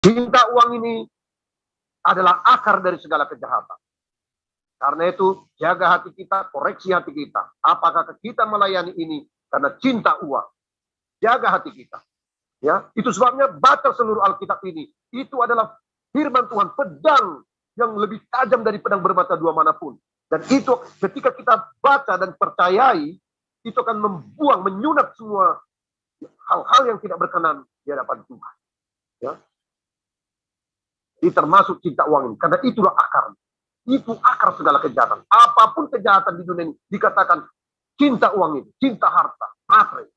Cinta uang ini adalah akar dari segala kejahatan. Karena itu, jaga hati kita, koreksi hati kita. Apakah kita melayani ini karena cinta uang? Jaga hati kita. Ya, itu sebabnya baca seluruh Alkitab ini. Itu adalah firman Tuhan, pedang yang lebih tajam dari pedang bermata dua manapun. Dan itu ketika kita baca dan percayai, itu akan membuang, menyunat semua hal-hal yang tidak berkenan di hadapan Tuhan. Ya. Ini termasuk cinta uang ini, karena itulah akar. Itu akar segala kejahatan. Apapun kejahatan di dunia ini dikatakan cinta uang ini, cinta harta, materi.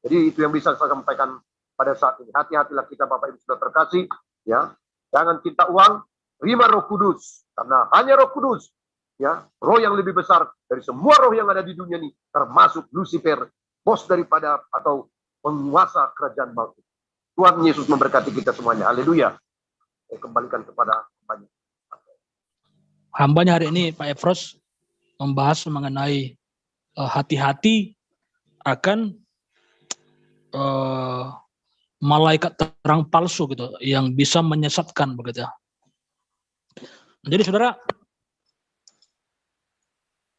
Jadi itu yang bisa saya sampaikan pada saat ini. Hati-hatilah kita Bapak Ibu sudah terkasih, ya. Jangan cinta uang, terima Roh Kudus, karena hanya Roh Kudus, ya, roh yang lebih besar dari semua roh yang ada di dunia ini, termasuk Lucifer, bos daripada atau penguasa kerajaan maut. Tuhan Yesus memberkati kita semuanya. Haleluya. Saya kembalikan kepada hambanya. Hambanya hari ini Pak Efros membahas mengenai hati-hati akan malaikat terang palsu gitu yang bisa menyesatkan begitu. Jadi saudara,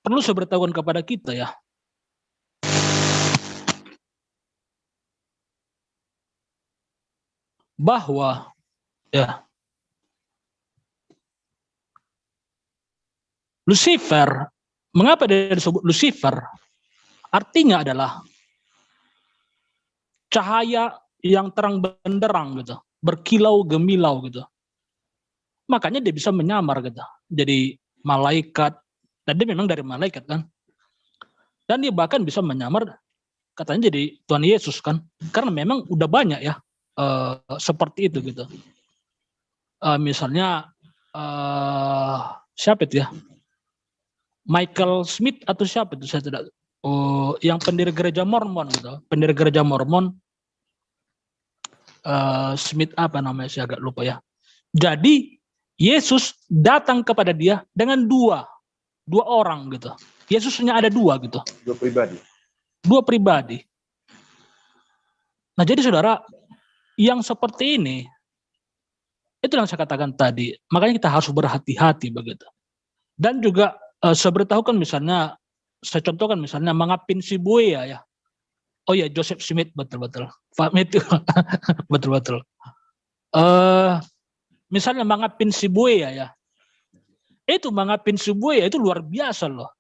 perlu saya beritahukan kepada kita ya, bahwa ya Lucifer, mengapa dia disebut Lucifer? Artinya adalah cahaya yang terang benderang gitu, berkilau gemilau gitu. Makanya dia bisa menyamar gitu. Jadi malaikat, dan dia memang dari malaikat kan. Dan dia bahkan bisa menyamar katanya jadi Tuhan Yesus kan. Karena memang udah banyak ya seperti itu gitu. Misalnya siapa itu ya? Michael Smith atau siapa itu saya tidak yang pendiri gereja Mormon gitu. Pendiri gereja Mormon Smith apa namanya saya agak lupa ya. Jadi Yesus datang kepada dia dengan dua orang gitu. Yesusnya ada dua gitu. Dua pribadi. Nah jadi saudara, yang seperti ini, itu yang saya katakan tadi. Makanya kita harus berhati-hati begitu. Dan juga saya beritahukan misalnya, saya contohkan misalnya mengapin si Buaya ya. Oh ya, Joseph Smith, betul-betul. Pak itu betul-betul. Misalnya mengapin si Buaya ya. Itu mengapin si Buaya itu luar biasa loh.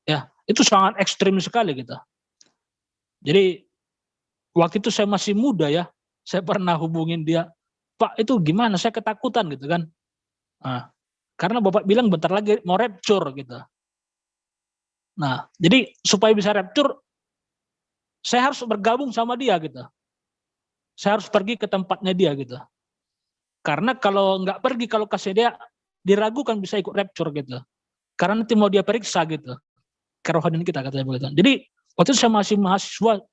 Ya, itu sangat ekstrim sekali gitu. Jadi waktu itu saya masih muda ya, saya pernah hubungin dia, Pak itu gimana? Saya ketakutan gitu kan. Nah, karena Bapak bilang bentar lagi mau rapture gitu. Nah, jadi supaya bisa rapture, saya harus bergabung sama dia gitu. Saya harus pergi ke tempatnya dia gitu. Karena kalau nggak pergi, kalau kasih dia, diragukan bisa ikut rapture gitu. Karena nanti mau dia periksa gitu. Kerohanian kita katanya begitu. Jadi waktu itu saya masih mahasiswa,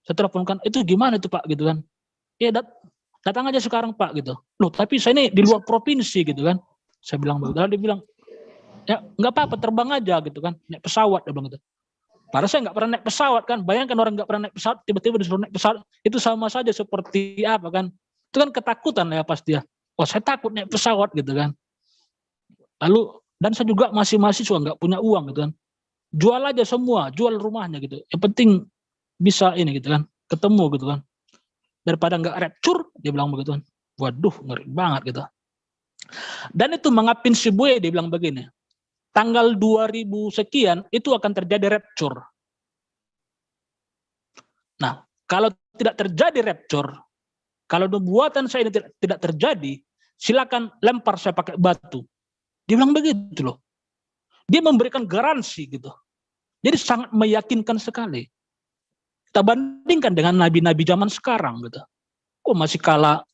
saya teleponkan, itu gimana itu Pak gitu kan. Ya datang aja sekarang Pak gitu. Loh tapi saya ini di luar provinsi gitu kan. Saya bilang begitu. Lalu dia bilang, ya nggak apa-apa terbang aja gitu kan. Naik pesawat dia bilang gitu. Padahal saya nggak pernah naik pesawat kan. Bayangkan orang nggak pernah naik pesawat, tiba-tiba disuruh naik pesawat. Itu sama saja seperti apa kan. Itu kan ketakutan ya pasti ya. Oh saya takut naik pesawat gitu kan. Lalu, dan saya juga masih mahasiswa nggak punya uang gitu kan. Jual aja semua, jual rumahnya gitu. Yang penting bisa ini gitu kan. Ketemu gitu kan. Daripada nggak rapture, dia bilang begitu kan. Waduh, ngeri banget gitu. Dan itu mengapin si Buaya, dia bilang begini. Tanggal 2000 sekian, itu akan terjadi rapture. Nah, kalau tidak terjadi rapture, kalau nubuatan saya ini tidak terjadi, silakan lempar saya pakai batu. Dia bilang begitu loh. Dia memberikan garansi gitu. Jadi sangat meyakinkan sekali. Kita bandingkan dengan nabi-nabi zaman sekarang gitu. Oh masih kalah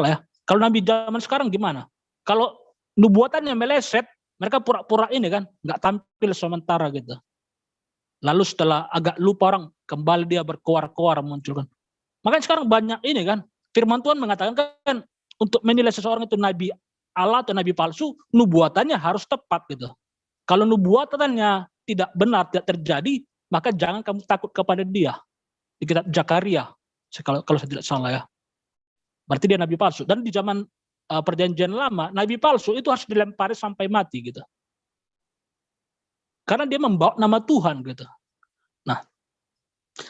ya. Kalau nabi zaman sekarang gimana? Kalau nubuatannya meleset, mereka pura-pura ini kan, nggak tampil sementara gitu. Lalu setelah agak lupa orang, kembali dia berkoar-koar muncul kan. Makanya sekarang banyak ini kan, firman Tuhan mengatakan kan, untuk menilai seseorang itu nabi Allah atau nabi palsu, nubuatannya harus tepat gitu. Kalau nubuatannya tidak benar, tidak terjadi, maka jangan kamu takut kepada dia. Di kitab Zakaria, kalau saya tidak salah ya. Berarti dia nabi palsu. Dan di zaman perjanjian lama, nabi palsu itu harus dilempari sampai mati gitu. Karena dia membawa nama Tuhan gitu. Nah,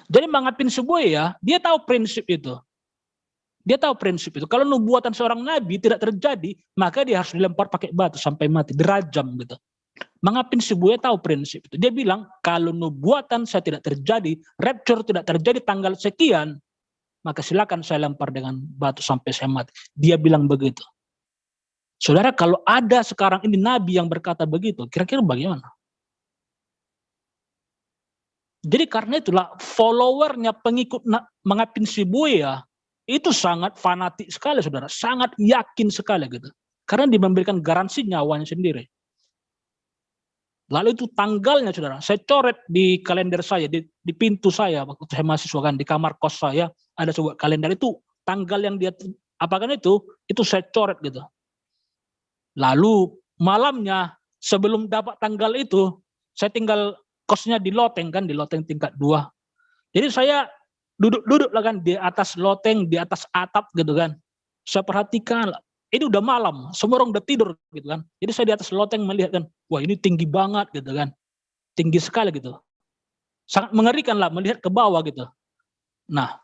jadi Mangapin Seboya, dia tahu prinsip itu. Dia tahu prinsip itu. Kalau nubuatan seorang nabi tidak terjadi, maka dia harus dilempar pakai batu sampai mati, dirajam gitu. Mangapin Seboya tahu prinsip itu. Dia bilang, kalau nubuatan saya tidak terjadi, rapture tidak terjadi tanggal sekian, maka silakan saya lempar dengan batu sampai saya mati. Dia bilang begitu. Saudara, kalau ada sekarang ini nabi yang berkata begitu, kira-kira bagaimana? Jadi karena itulah followernya pengikut Mangapin Seboya itu sangat fanatik sekali, saudara, sangat yakin sekali gitu. Karena dia memberikan garansi nyawanya sendiri. Lalu itu tanggalnya, saudara, saya coret di kalender saya, di pintu saya waktu saya mahasiswa kan, di kamar kos saya ada sebuah kalender, itu tanggal yang dia apakan itu saya coret gitu. Lalu malamnya sebelum dapat tanggal itu, saya tinggal kosnya di loteng kan, di loteng tingkat 2. Jadi saya duduk lah kan di atas loteng, di atas atap gitu kan. Saya perhatikan, ini udah malam, semua orang udah tidur gitu kan. Jadi saya di atas loteng melihat kan, wah ini tinggi banget gitu kan. Tinggi sekali gitu. Sangat mengerikan lah melihat ke bawah gitu. Nah,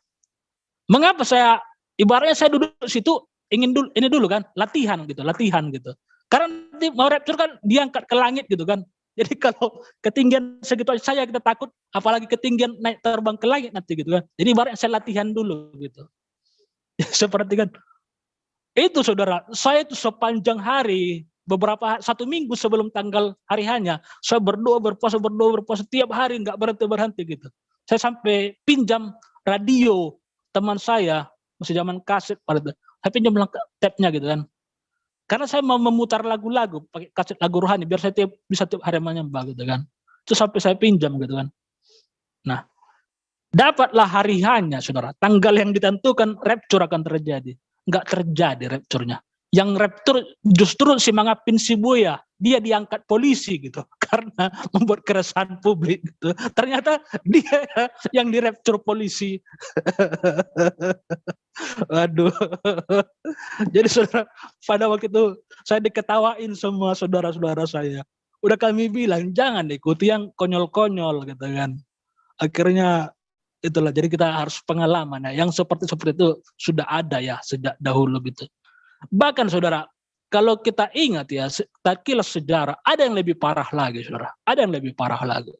mengapa saya, ibaratnya saya duduk situ, ingin dulu, ini dulu kan, latihan gitu. Karena nanti mau rapture kan diangkat ke langit gitu kan. Jadi kalau ketinggian segitu saya kita takut, apalagi ketinggian naik terbang ke langit nanti gitu kan. Jadi ibaratnya saya latihan dulu gitu. Seperti kan. Itu saudara, saya itu sepanjang hari, satu minggu sebelum tanggal hari hanya, saya berdoa, berpuasa tiap hari, nggak berhenti gitu. Saya sampai pinjam radio teman saya, masih zaman kaset pada itu. Saya pinjam tape-nya gitu kan. Karena saya mau memutar lagu-lagu, pakai kaset lagu rohani, biar saya bisa tiap hari menyembah gitu kan. Itu sampai saya pinjam gitu kan. Nah, dapatlah hari hanya, saudara. Tanggal yang ditentukan rapture akan terjadi. Nggak terjadi rapture-nya. Yang rapture justru si Mangapin Seboya, dia diangkat polisi gitu. Karena membuat keresahan publik gitu. Ternyata dia yang di rapture polisi. Waduh. Jadi saudara, pada waktu itu saya diketawain semua saudara-saudara saya. Udah kami bilang, jangan ikuti yang konyol-konyol gitu kan. Akhirnya itulah, jadi kita harus pengalaman ya. Yang seperti itu sudah ada ya sejak dahulu gitu. Bahkan saudara, kalau kita ingat ya, kilas sejarah, ada yang lebih parah lagi saudara. Ada yang lebih parah lagi.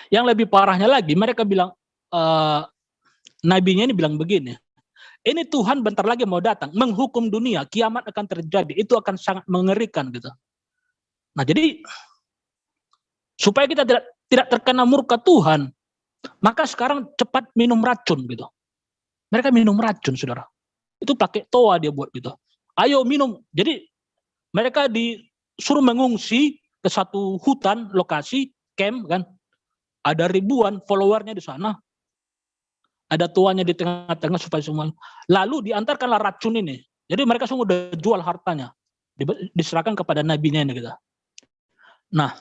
Yang lebih parahnya lagi, mereka bilang, nabinya ini bilang begini, ini Tuhan bentar lagi mau datang, menghukum dunia, kiamat akan terjadi, itu akan sangat mengerikan gitu. Nah jadi, supaya kita tidak terkena murka Tuhan, maka sekarang cepat minum racun gitu. Mereka minum racun saudara. Itu pakai toa dia buat gitu. Ayo minum. Jadi mereka disuruh mengungsi ke satu hutan, lokasi, camp kan. Ada ribuan followernya di sana. Ada tuanya di tengah-tengah supaya semua. Lalu diantarkanlah racun ini. Jadi mereka semua udah jual hartanya. Diserahkan kepada nabinya ini gitu. Nah,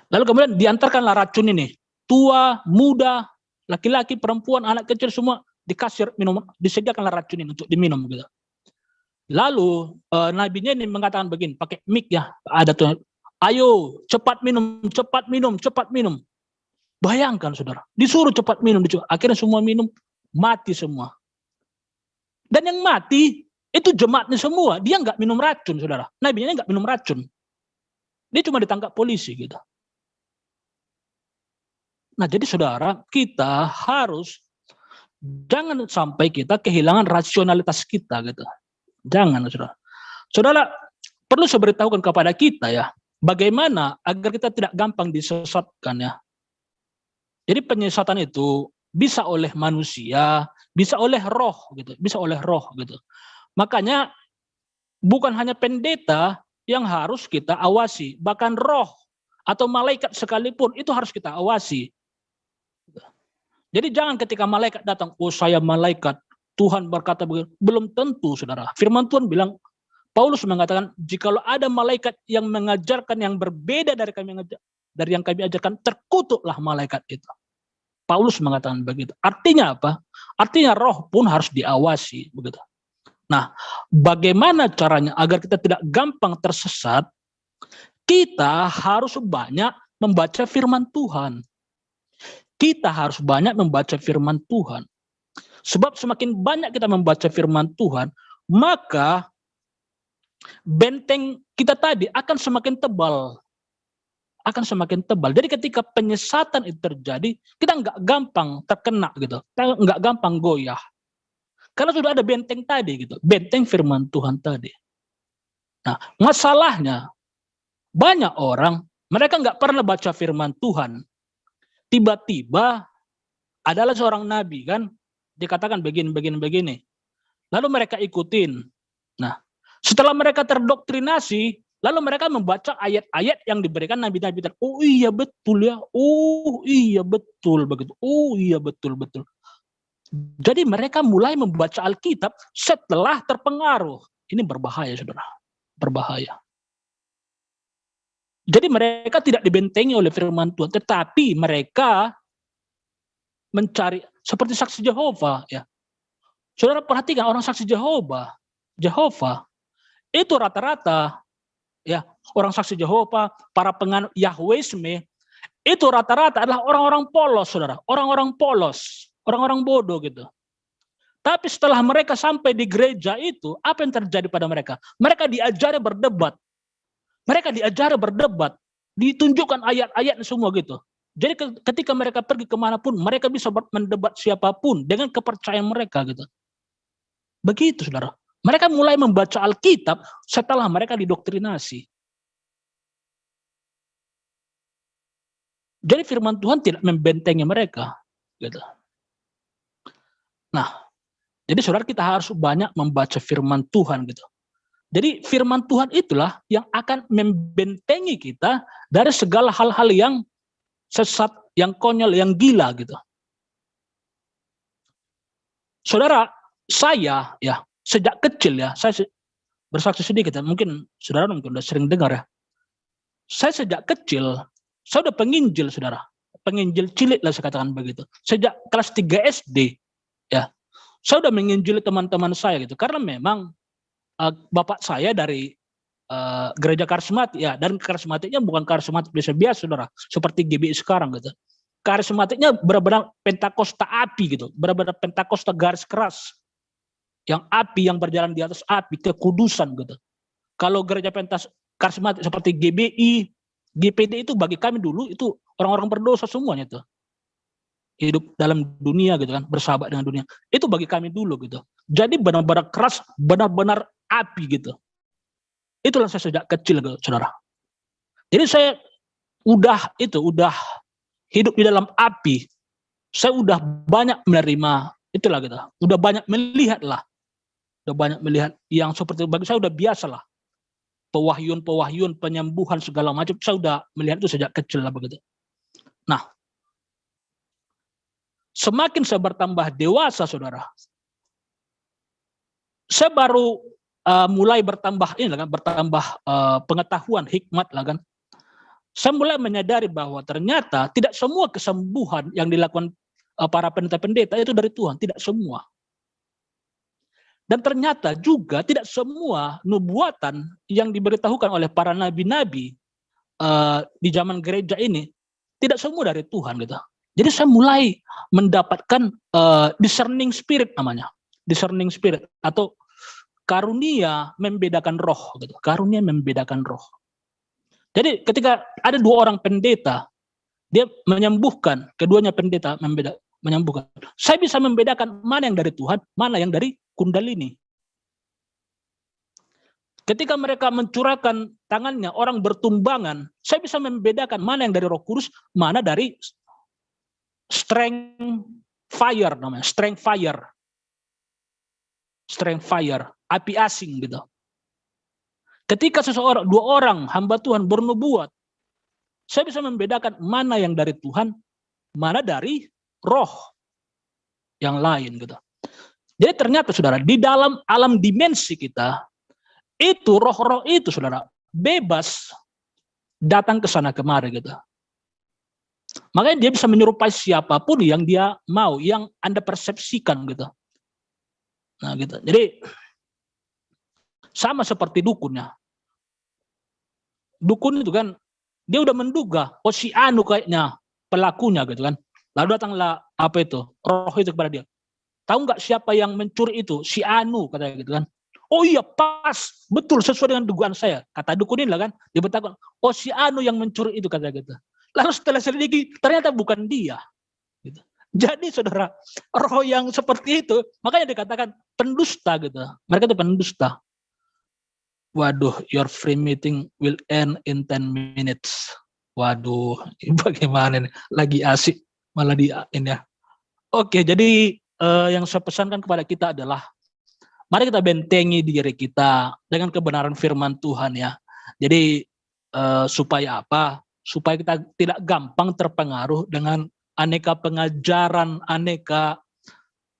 lalu kemudian diantarkanlah racun ini. Tua, muda, laki-laki, perempuan, anak kecil semua dikasih minum, disediakanlah racun ini untuk diminum gitu. Lalu nabinya ini mengatakan begini, pakai mic ya, ada tuh, ayo cepat minum, cepat minum, cepat minum. Bayangkan saudara, disuruh cepat minum, akhirnya semua minum, mati semua. Dan yang mati itu jemaatnya semua, dia nggak minum racun saudara. Nabinya nggak minum racun, dia cuma ditangkap polisi gitu. Nah jadi saudara, kita harus jangan sampai kita kehilangan rasionalitas kita gitu. Jangan saudara. Saudara perlu saya beritahukan kepada kita ya, bagaimana agar kita tidak gampang disesatkan ya. Jadi penyesatan itu bisa oleh manusia, bisa oleh roh gitu, bisa oleh roh gitu. Makanya bukan hanya pendeta yang harus kita awasi, bahkan roh atau malaikat sekalipun itu harus kita awasi. Jadi jangan ketika malaikat datang, oh saya malaikat, Tuhan berkata begini, belum tentu saudara. Firman Tuhan bilang, Paulus mengatakan, jikalau ada malaikat yang mengajarkan yang berbeda dari yang kami ajarkan, terkutuklah malaikat itu. Paulus mengatakan begitu. Artinya apa? Artinya roh pun harus diawasi, begitu. Nah, bagaimana caranya agar kita tidak gampang tersesat? Kita harus banyak membaca firman Tuhan. Kita harus banyak membaca firman Tuhan. Sebab semakin banyak kita membaca firman Tuhan, maka benteng kita tadi akan semakin tebal. Akan semakin tebal. Jadi ketika penyesatan itu terjadi, kita nggak gampang terkena gitu. Kita nggak gampang goyah. Karena sudah ada benteng tadi gitu. Benteng firman Tuhan tadi. Nah, masalahnya banyak orang, mereka nggak pernah baca firman Tuhan. Tiba-tiba adalah seorang nabi kan, dikatakan begini. Lalu mereka ikutin. Nah, setelah mereka terdoktrinasi, lalu mereka membaca ayat-ayat yang diberikan nabi-nabi. Oh iya betul ya. Oh iya betul begitu. Oh iya betul. Jadi mereka mulai membaca Alkitab setelah terpengaruh. Ini berbahaya, saudara. Berbahaya. Jadi mereka tidak dibentengi oleh firman Tuhan, tetapi mereka mencari seperti saksi Yehova ya. Saudara perhatikan orang saksi Yehova itu rata-rata ya, orang saksi Yehova, para penganut Yahwisme itu rata-rata adalah orang-orang polos, saudara, orang-orang polos, orang-orang bodoh gitu. Tapi setelah mereka sampai di gereja itu, apa yang terjadi pada mereka? Mereka diajari berdebat. Ditunjukkan ayat-ayat semua gitu. Jadi ketika mereka pergi kemanapun, mereka bisa mendebat siapapun dengan kepercayaan mereka gitu. Begitu, saudara. Mereka mulai membaca Alkitab setelah mereka didoktrinasi. Jadi firman Tuhan tidak membentengi mereka. Gitu. Nah, jadi saudara kita harus banyak membaca firman Tuhan gitu. Jadi firman Tuhan itulah yang akan membentengi kita dari segala hal-hal yang sesat, yang konyol, yang gila gitu. Saudara, saya ya sejak kecil ya, saya bersaksi sedikit ya, mungkin saudara mungkin udah sering dengar ya. Saya sejak kecil, saya udah penginjil saudara. Penginjil cilik lah saya katakan begitu. Sejak kelas 3 SD ya. Saya udah menginjili teman-teman saya gitu. Karena memang bapak saya dari gereja karismatik ya, dan karismatiknya bukan karismatik biasa-biasa saudara, seperti GBI sekarang gitu. Karismatiknya benar-benar Pentakosta api gitu, benar-benar Pentakosta garis keras, yang api yang berjalan di atas api, kekudusan gitu. Kalau gereja karismatik seperti GBI, GPD itu bagi kami dulu itu orang-orang berdosa semuanya tuh, hidup dalam dunia gitu kan, bersahabat dengan dunia. Itu bagi kami dulu gitu. Jadi benar-benar keras, benar-benar api gitu. Itulah saya sejak kecil gitu, saudara. Jadi saya udah hidup di dalam api. Saya udah banyak menerima itulah gitu. Udah banyak melihat lah. Udah banyak melihat yang seperti bagi saya udah biasa lah. Pewahyun, penyembuhan segala macam saya udah melihat itu sejak kecil lah begitu. Nah, semakin saya bertambah dewasa, saudara, saya baru mulai bertambah pengetahuan, hikmat lah kan. Saya mulai menyadari bahwa ternyata tidak semua kesembuhan yang dilakukan para pendeta-pendeta itu dari Tuhan, tidak semua. Dan ternyata juga tidak semua nubuatan yang diberitahukan oleh para nabi-nabi di zaman gereja ini tidak semua dari Tuhan gitu. Jadi saya mulai mendapatkan discerning spirit namanya, discerning spirit atau karunia membedakan roh gitu. Karunia membedakan roh. Jadi ketika ada dua orang pendeta, dia menyembuhkan, keduanya pendeta menyembuhkan. Saya bisa membedakan mana yang dari Tuhan, mana yang dari Kundalini. Ketika mereka mencurahkan tangannya, orang bertumbangan, saya bisa membedakan mana yang dari Roh Kudus, mana dari strength fire namanya, strength fire, api asing gitu. Ketika dua orang hamba Tuhan bernubuat, saya bisa membedakan mana yang dari Tuhan, mana dari roh yang lain gitu. Jadi ternyata saudara, di dalam alam dimensi kita, itu roh-roh itu saudara, bebas datang ke sana kemari gitu. Makanya dia bisa menyerupai siapapun yang dia mau, yang Anda persepsikan gitu. Nah gitu. Jadi sama seperti dukun ya. Dukun itu kan dia udah menduga, oh si anu kayaknya pelakunya gitu kan. Lalu datanglah apa itu? Roh itu kepada dia. Tahu nggak siapa yang mencuri itu? Si anu katanya gitu kan. Oh iya pas, betul sesuai dengan dugaan saya. Kata dukun ini lah kan, dia bertakwa, oh si anu yang mencuri itu katanya gitu. Lalu setelah selidiki ternyata bukan dia. Gitu. Jadi saudara, roh yang seperti itu, makanya dikatakan pendusta gitu. Mereka itu pendusta. Waduh, your free meeting will end in 10 minutes. Waduh, bagaimana nih? Lagi asik malah di ini ya. Oke, jadi yang saya pesankan kepada kita adalah mari kita bentengi diri kita dengan kebenaran firman Tuhan ya. Jadi supaya apa? Supaya kita tidak gampang terpengaruh dengan aneka pengajaran, aneka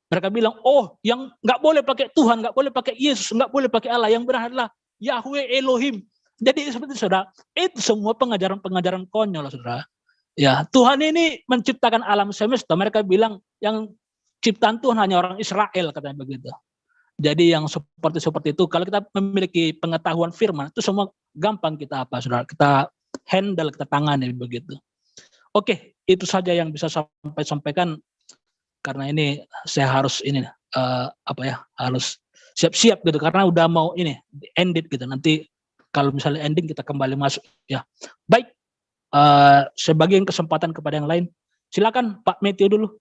mereka bilang, oh yang nggak boleh pakai Tuhan, nggak boleh pakai Yesus, nggak boleh pakai Allah, yang benar adalah Yahweh Elohim. Jadi seperti saudara, itu semua pengajaran-pengajaran konyol saudara. Ya Tuhan ini menciptakan alam semesta. Mereka bilang yang ciptaan Tuhan hanya orang Israel katanya begitu. Jadi yang seperti itu, kalau kita memiliki pengetahuan firman, itu semua gampang kita apa saudara, kita handle, kita tangani begitu. Oke, itu saja yang bisa sampaikan. Karena ini saya harus ini harus siap-siap gitu karena udah mau ini ended gitu. Nanti kalau misalnya ending kita kembali masuk ya. Baik, saya bagikan kesempatan kepada yang lain. Silakan Pak Matthew dulu.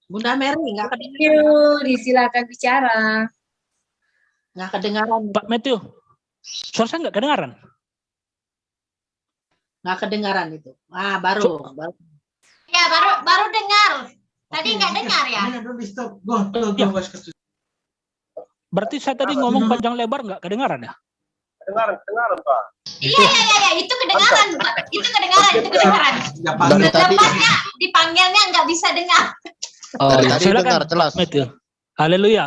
Bunda Mary nggak kedengaran. Disilakan bicara. Nggak kedengaran. Pak Matthew, suara saya nggak kedengaran? Nggak kedengaran itu. Ah baru. Ya baru dengar. Tadi nggak dengar ya? Berarti saya tadi ngomong panjang lebar nggak kedengaran ya? Kedengaran Pak. Iya, itu kedengaran, Pak. Itu kedengaran. Lepasnya dipanggilnya nggak bisa dengar. Oh, tadi dengar silakan jelas. Matthew. Haleluya.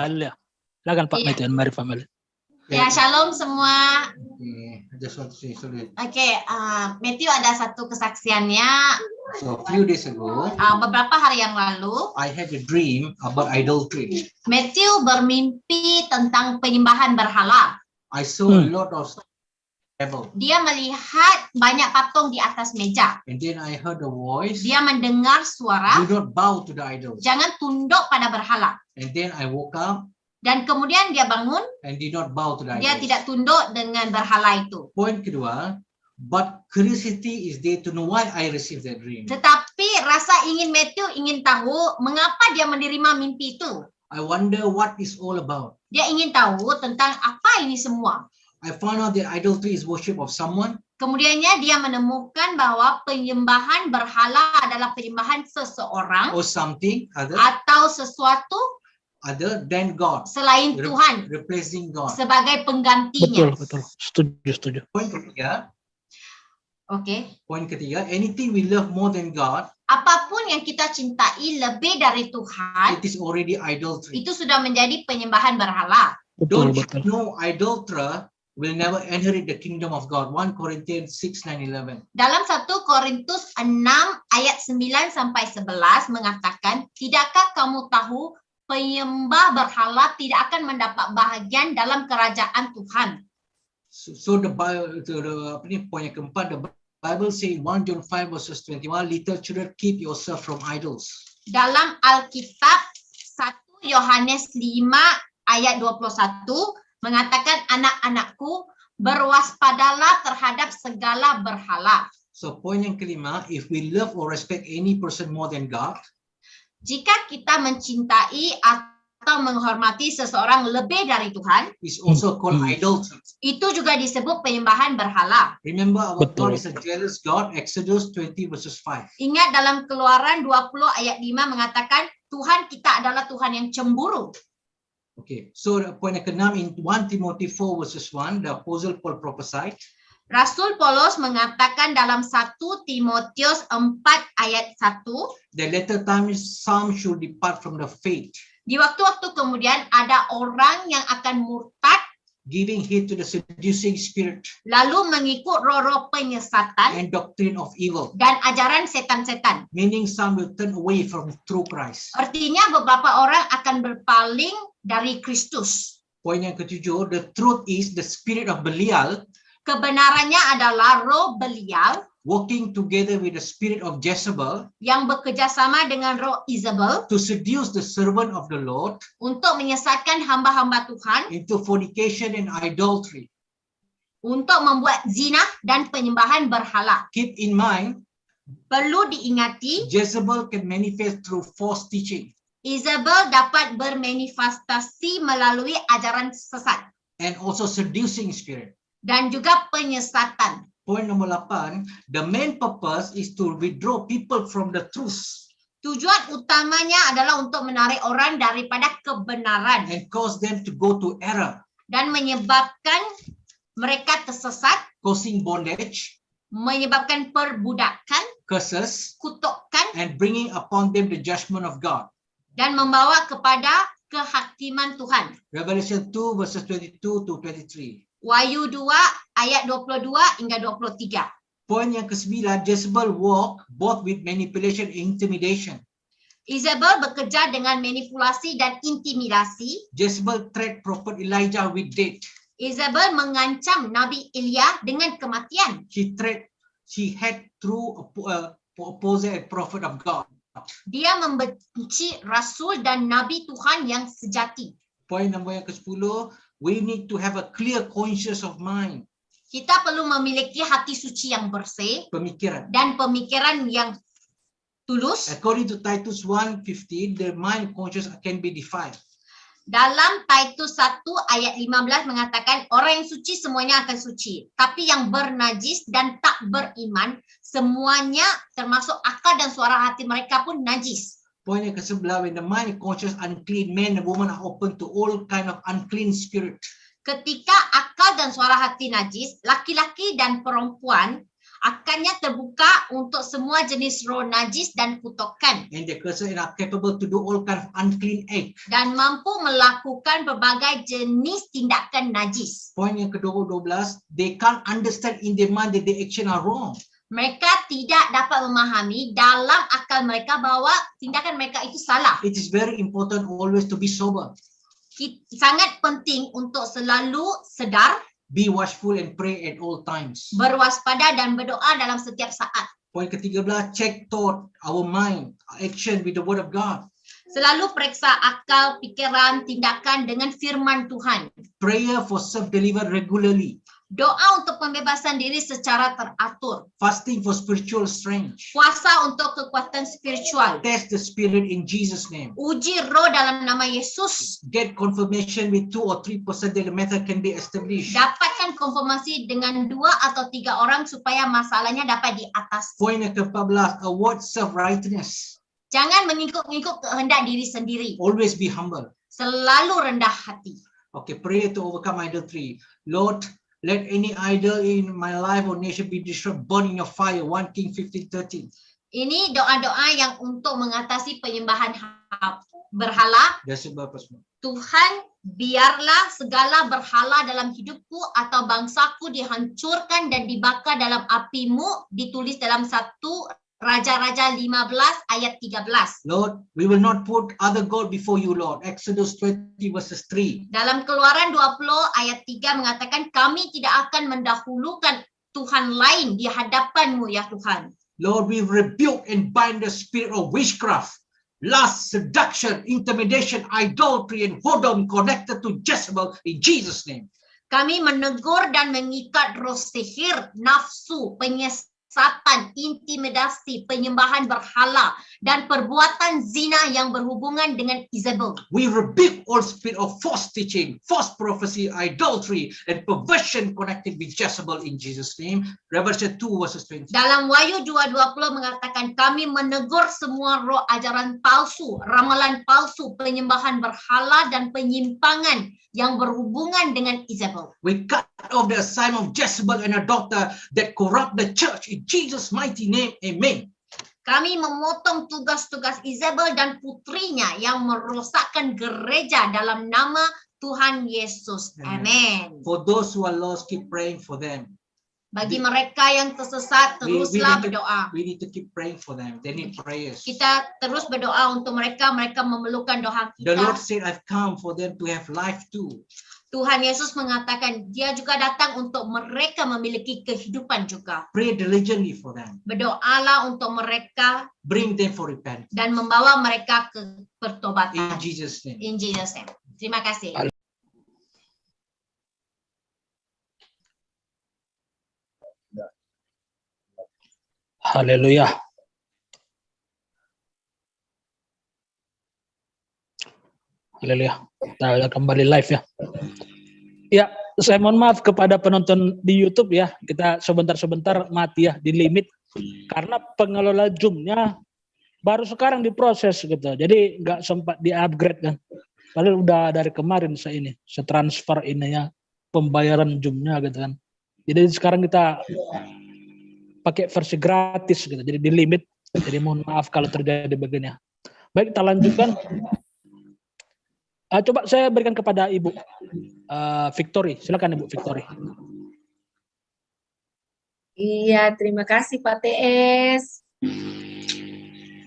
Silakan Pak Matthew dan Mary Family. Ya, shalom semua. Just want to say sorry. Oke, Matthew ada satu kesaksiannya. So a few days ago, Beberapa hari yang lalu, I had a dream about idolatry. Matthew bermimpi tentang penyembahan berhala. I saw a lot of devil, Dia melihat banyak patung di atas meja. and then I heard a voice. Dia mendengar suara, Do not bow to the idols. jangan tunduk pada berhala. And then I woke up Dan kemudian dia bangun, and did not bow to the dia idols. tidak tunduk dengan berhala itu. Point kedua, but curiosity is there to know why I received that dream. Tetapi rasa Matthew ingin tahu mengapa dia menerima mimpi itu. I wonder what it's all about. Dia ingin tahu tentang apa ini semua. I found out that idolatry is worship of someone, Kemudiannya dia menemukan bahwa penyembahan berhala adalah penyembahan seseorang or something atau sesuatu other than God, selain Tuhan replacing God. sebagai penggantinya. Betul. Setuju. Point ketiga, Oke. Poin ketiga, anything we love more than God, Apapun yang kita cintai lebih dari Tuhan, it is already idolatry. itu sudah menjadi penyembahan berhala. Don't you know idolater will never inherit the kingdom of God. 1 Corinthians 6:9-11. Dalam 1 Korintus 6 ayat 9 sampai 11 mengatakan, tidakkah kamu tahu penyembah berhala tidak akan mendapat bahagian dalam kerajaan Tuhan? So the Bible, poin yang keempat, the Bible say 1 John 5:21, little children keep yourself from idols. Dalam Alkitab 1 Yohanes 5 ayat 21 mengatakan, anak-anakku, berwaspadalah terhadap segala berhala. So poin yang kelima, if we love or respect any person more than God, Jika kita mencintai atau menghormati seseorang lebih dari Tuhan, it's also called idolatry. itu juga disebut penyembahan berhala. Remember, our Betul. God is a jealous God. Exodus 20:5. Ingat dalam Keluaran 20 ayat 5 mengatakan, Tuhan kita adalah Tuhan yang cemburu. Okay, so the point yang keenam in 1 Timothy 4:1, the Apostle Paul prophesied. Rasul Paulus mengatakan dalam 1 Timotius 4 ayat 1, the latter times some should depart from the faith, di waktu-waktu kemudian ada orang yang akan murtad giving heed to the seducing spirit lalu mengikut roh-roh penyesatan and doctrine of evil, dan ajaran setan-setan. meaning some will turn away from true Christ. Artinya beberapa orang akan berpaling dari Kristus. Poin yang ketujuh, the truth is the spirit of Belial Kebenarannya adalah roh Belial working together with the spirit of Jezebel yang bekerjasama dengan roh Isabel to seduce the servant of the Lord untuk menyesatkan hamba-hamba Tuhan, into fornication and idolatry. untuk membuat zina dan penyembahan berhala. Keep in mind, Perlu diingati, Jezebel can manifest through false teaching Isabel dapat bermanifestasi melalui ajaran sesat and also seducing spirit. dan juga penyesatan. Point number 8, the main purpose is to withdraw people from the truth Tujuan utamanya adalah untuk menarik orang daripada kebenaran and cause them to go to error, dan menyebabkan mereka tersesat, causing bondage, menyebabkan perbudakan, curses, kutukan, and bringing upon them the judgment of God. dan membawa kepada kehakiman Tuhan. Revelation 2 verses 22 to 23. Wahyu 2 ayat 22 hingga 23. Poin yang ke-9, Jezebel walk both with manipulation and intimidation. Isabel bekerja dengan manipulasi dan intimidasi. Jezebel threat prophet Elijah with death. Isabel mengancam Nabi Elia dengan kematian. She had through oppose a prophet of God. Dia membenci rasul dan nabi Tuhan yang sejati. Poin nombor yang ke-10, we need to have a clear conscience of mind, Kita perlu memiliki hati suci yang bersih pemikiran. dan pemikiran yang tulus. According to Titus 1:15, the mind conscience can be defiled. Dalam Titus 1 ayat 15 mengatakan orang yang suci semuanya akan suci. Tapi yang bernajis dan tak beriman semuanya termasuk akal dan suara hati mereka pun najis. Poin yang ke-11, when the mind conscious unclean, men and women are open to all kind of unclean spirit. Ketika akal dan suara hati najis, laki-laki dan perempuan akannya terbuka untuk semua jenis roh najis dan kutukan And the person are capable to do all kind of unclean act. dan mampu melakukan berbagai jenis tindakan najis. Poin yang ke-12, they can't understand in their mind that their action are wrong. Mereka tidak dapat memahami dalam akal mereka bahwa tindakan mereka itu salah. It is very important always to be sober. Sangat penting untuk selalu sedar, Be watchful and pray at all times. berwaspada dan berdoa dalam setiap saat. Poin ke-13, check thought, our mind, action with the word of God. Selalu periksa akal, pikiran, tindakan dengan firman Tuhan. Prayer for self-deliver regularly. Doa untuk pembebasan diri secara teratur. Fasting for spiritual strength. Puasa untuk kekuatan spiritual. Test the spirit in Jesus' name. Uji roh dalam nama Yesus. Get confirmation with 2 or 3% that the method can be established. Dapatkan konfirmasi dengan 2 atau 3 orang supaya masalahnya dapat diatasi. Point yang ke-14, avoid self-righteousness. Jangan mengikut-ngikut kehendak diri sendiri. Always be humble. Selalu rendah hati. Okay, pray to overcome idolatry. Lord, let any idol in my life or nation be destroyed, burn in your fire. 1 King 15:13. Ini doa-doa yang untuk mengatasi penyembahan berhala. That's the purpose. Tuhan, biarlah segala berhala dalam hidupku atau bangsaku dihancurkan dan dibakar dalam apimu, ditulis dalam 1 Raja-Raja 15 ayat 13. Lord, we will not put other God before you, Lord. Exodus 20 verses 3. Dalam Keluaran 20 ayat 3 mengatakan kami tidak akan mendahulukan Tuhan lain di hadapanmu ya Tuhan. Lord, we rebuke and bind the spirit of witchcraft, lust, seduction, intimidation, idolatry, and whoredom connected to Jezebel in Jesus' name. Kami menegur dan mengikat roh sihir, nafsu, penyesatan, intimidasi, penyembahan berhala, dan perbuatan zina yang berhubungan dengan Isabel. We rebuke all spirit of false teaching, false prophecy, idolatry, and perversion connected with Jezebel in Jesus' name. Revelation 2 verses 20. Dalam Wahyu 2:20 mengatakan kami menegur semua roh ajaran palsu, ramalan palsu, penyembahan berhala dan penyimpangan yang berhubungan dengan Isabel. We cut of the assignment of Jezebel and her daughter that corrupt the church. In Jesus' mighty name, amen. Kami memotong tugas-tugas Isabel dan putrinya yang merosakkan gereja dalam nama Tuhan Yesus. Amin. For those who are lost, keep praying for them. Bagi mereka yang tersesat, teruslah berdoa. We need to keep praying for them. They need prayers. Kita terus berdoa untuk mereka, mereka memerlukan doa The Lord kita. said, I've come for them to have life too. Tuhan Yesus mengatakan dia juga datang untuk mereka memiliki kehidupan juga. Pray diligently for them. Berdoalah untuk mereka Bring them for repentance. dan membawa mereka ke In pertobatan. Jesus' name. In Jesus' name. Terima kasih. Haleluya. Haleluya. Kita udah kembali live ya. Ya, saya mohon maaf kepada penonton di YouTube ya. Kita sebentar-sebentar mati ya, di limit. Karena pengelola Zoom-nya baru sekarang diproses gitu. Jadi nggak sempat di-upgrade kan. Padahal udah dari kemarin saya transfer ini ya, pembayaran Zoom-nya gitu kan. Jadi sekarang kita pakai versi gratis gitu. Jadi di limit. Jadi mohon maaf kalau terjadi begini ya. Baik, kita lanjutkan. Coba saya berikan kepada Ibu Victory. Silakan Ibu Victory. Iya, terima kasih Pak TS.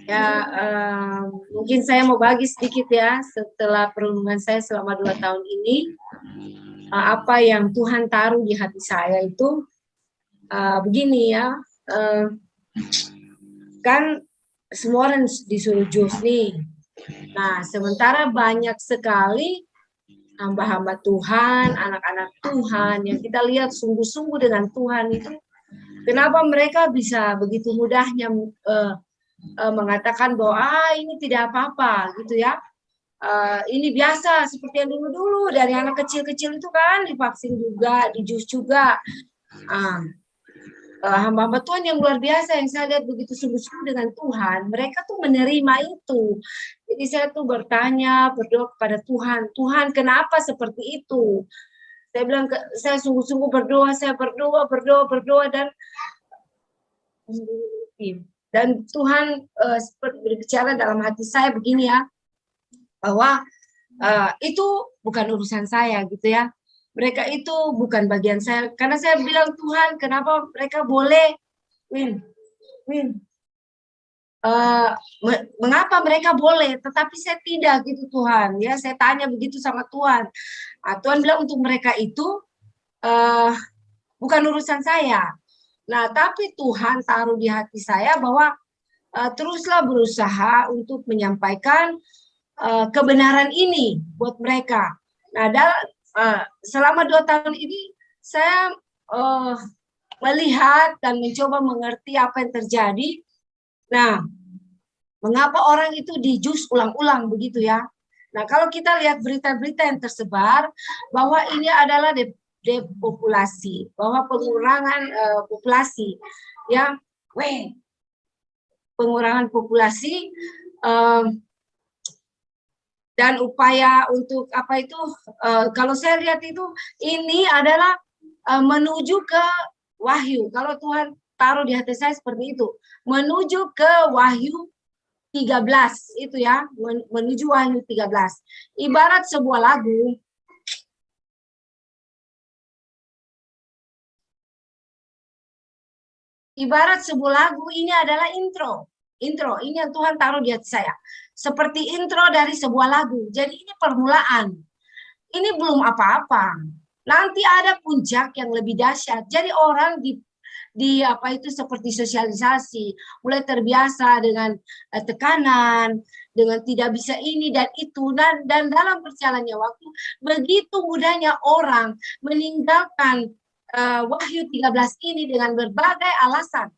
Ya, mungkin saya mau bagi sedikit ya setelah perlindungan saya selama 2 tahun ini. Apa yang Tuhan taruh di hati saya itu begini ya. Kan semua orang disuruh jus nih. Nah, sementara banyak sekali hamba-hamba Tuhan, anak-anak Tuhan yang kita lihat sungguh-sungguh dengan Tuhan itu, kenapa mereka bisa begitu mudahnya mengatakan bahwa ini tidak apa-apa gitu ya. Ini biasa seperti yang dulu-dulu dari anak kecil-kecil itu kan divaksin juga, dijus juga. Hamba-hamba Tuhan yang luar biasa yang saya lihat begitu sungguh-sungguh dengan Tuhan, mereka tuh menerima itu. Jadi saya tuh bertanya, berdoa kepada Tuhan, Tuhan kenapa seperti itu? Saya bilang, saya sungguh-sungguh berdoa, saya berdoa dan Tuhan berbicara dalam hati saya begini ya, bahwa itu bukan urusan saya gitu ya. Mereka itu bukan bagian saya. Karena saya bilang, Tuhan, kenapa mereka boleh, mengapa mereka boleh, tetapi saya tidak gitu Tuhan. Ya, saya tanya begitu sama Tuhan. Tuhan bilang untuk mereka itu bukan urusan saya. Nah, tapi Tuhan taruh di hati saya bahwa teruslah berusaha untuk menyampaikan kebenaran ini buat mereka. Nah, selama 2 tahun ini saya melihat dan mencoba mengerti apa yang terjadi. Nah, mengapa orang itu dijus ulang-ulang begitu ya? Nah, kalau kita lihat berita-berita yang tersebar bahwa ini adalah depopulasi, bahwa pengurangan populasi, ya, pengurangan populasi. Dan upaya untuk apa itu, kalau saya lihat itu, ini adalah menuju ke Wahyu. Kalau Tuhan taruh di hati saya seperti itu, menuju ke Wahyu 13 itu ya, menuju Wahyu 13. Ibarat sebuah lagu, ini adalah intro ini yang Tuhan taruh di hati saya. Seperti intro dari sebuah lagu. Jadi ini permulaan. Ini belum apa-apa. Nanti ada puncak yang lebih dahsyat. Jadi orang di apa itu seperti sosialisasi, mulai terbiasa dengan tekanan, dengan tidak bisa ini dan itu, dan dalam perjalannya waktu begitu mudahnya orang meninggalkan Wahyu 13 ini dengan berbagai alasan.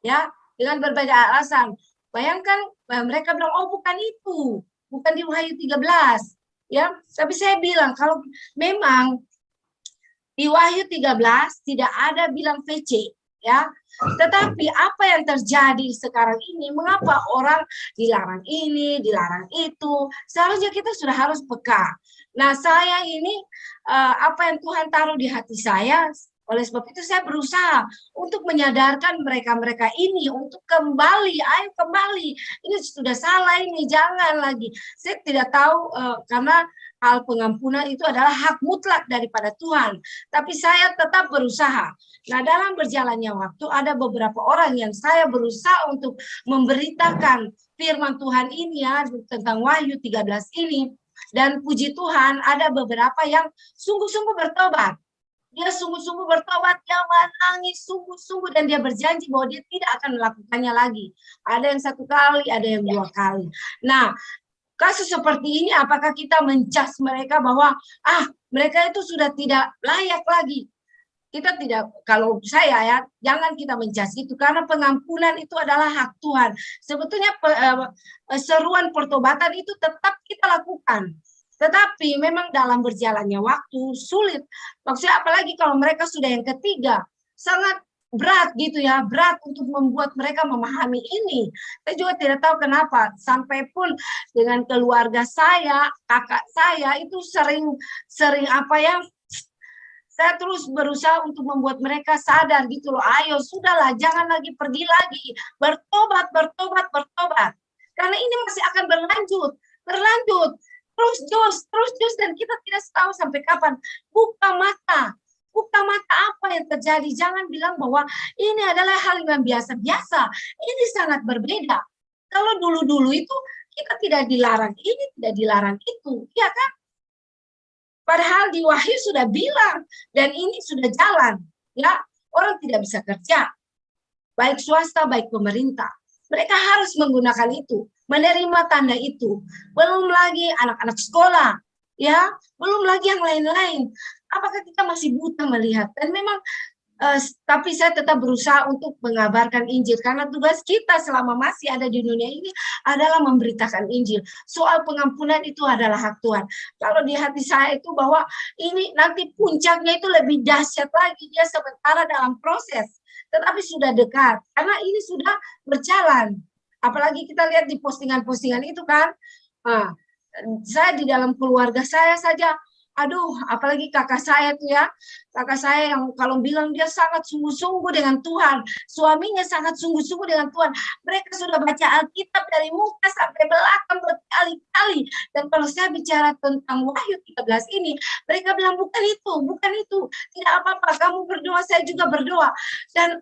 Ya, dengan berbagai alasan. Bayangkan mereka bilang, oh bukan itu, bukan di Wahyu 13. Ya, tapi saya bilang kalau memang di Wahyu 13 tidak ada bilang VC, ya. Tetapi apa yang terjadi sekarang ini, mengapa orang dilarang ini, dilarang itu? Seharusnya kita sudah harus peka. Nah, saya ini apa yang Tuhan taruh di hati saya, oleh sebab itu saya berusaha untuk menyadarkan mereka-mereka ini untuk kembali, ayo kembali. Ini sudah salah, ini jangan lagi. Saya tidak tahu karena hal pengampunan itu adalah hak mutlak daripada Tuhan. Tapi saya tetap berusaha. Nah, dalam berjalannya waktu ada beberapa orang yang saya berusaha untuk memberitakan firman Tuhan ini ya tentang Wahyu 13 ini. Dan puji Tuhan ada beberapa yang sungguh-sungguh bertobat. Dia sungguh-sungguh bertobat, dia menangis sungguh-sungguh dan dia berjanji bahwa dia tidak akan melakukannya lagi. Ada yang 1 kali, ada yang 2 kali. Nah, kasus seperti ini apakah kita mencas mereka bahwa mereka itu sudah tidak layak lagi? Kita tidak, kalau saya ya, jangan kita mencas itu karena pengampunan itu adalah hak Tuhan. Sebetulnya seruan pertobatan itu tetap kita lakukan. Tetapi memang dalam berjalannya waktu sulit. Maksudnya apalagi kalau mereka sudah yang ketiga, sangat berat gitu ya, berat untuk membuat mereka memahami ini. Saya juga tidak tahu kenapa, sampai pun dengan keluarga saya, kakak saya itu sering apa ya, saya terus berusaha untuk membuat mereka sadar gitu loh, ayo sudahlah, jangan lagi pergi lagi, bertobat. Karena ini masih akan berlanjut, terus jus dan kita tidak tahu sampai kapan. Buka mata apa yang terjadi. Jangan bilang bahwa ini adalah hal yang biasa-biasa. Ini sangat berbeda. Kalau dulu-dulu itu kita tidak dilarang ini, tidak dilarang itu, ya kan? Padahal di Wahyu sudah bilang dan ini sudah jalan, ya. Orang tidak bisa kerja, baik swasta, baik pemerintah. Mereka harus menggunakan itu, menerima tanda itu. Belum lagi anak-anak sekolah, ya, belum lagi yang lain-lain. Apakah kita masih buta melihat? Dan memang, tapi saya tetap berusaha untuk mengabarkan Injil karena tugas kita selama masih ada di dunia ini adalah memberitakan Injil. Soal pengampunan itu adalah hak Tuhan. Kalau di hati saya itu bahwa ini nanti puncaknya itu lebih dahsyat lagi, dia sementara dalam proses. Tetapi sudah dekat, karena ini sudah berjalan. Apalagi kita lihat di postingan-postingan itu kan, saya di dalam keluarga saya saja, apalagi kakak saya tuh ya, kakak saya yang kalau bilang dia sangat sungguh-sungguh dengan Tuhan, suaminya sangat sungguh-sungguh dengan Tuhan. Mereka sudah baca Alkitab dari muka sampai belakang berkali-kali. Dan kalau saya bicara tentang Wahyu 13 ini, mereka bilang bukan itu, tidak apa-apa, kamu berdoa, saya juga berdoa. Dan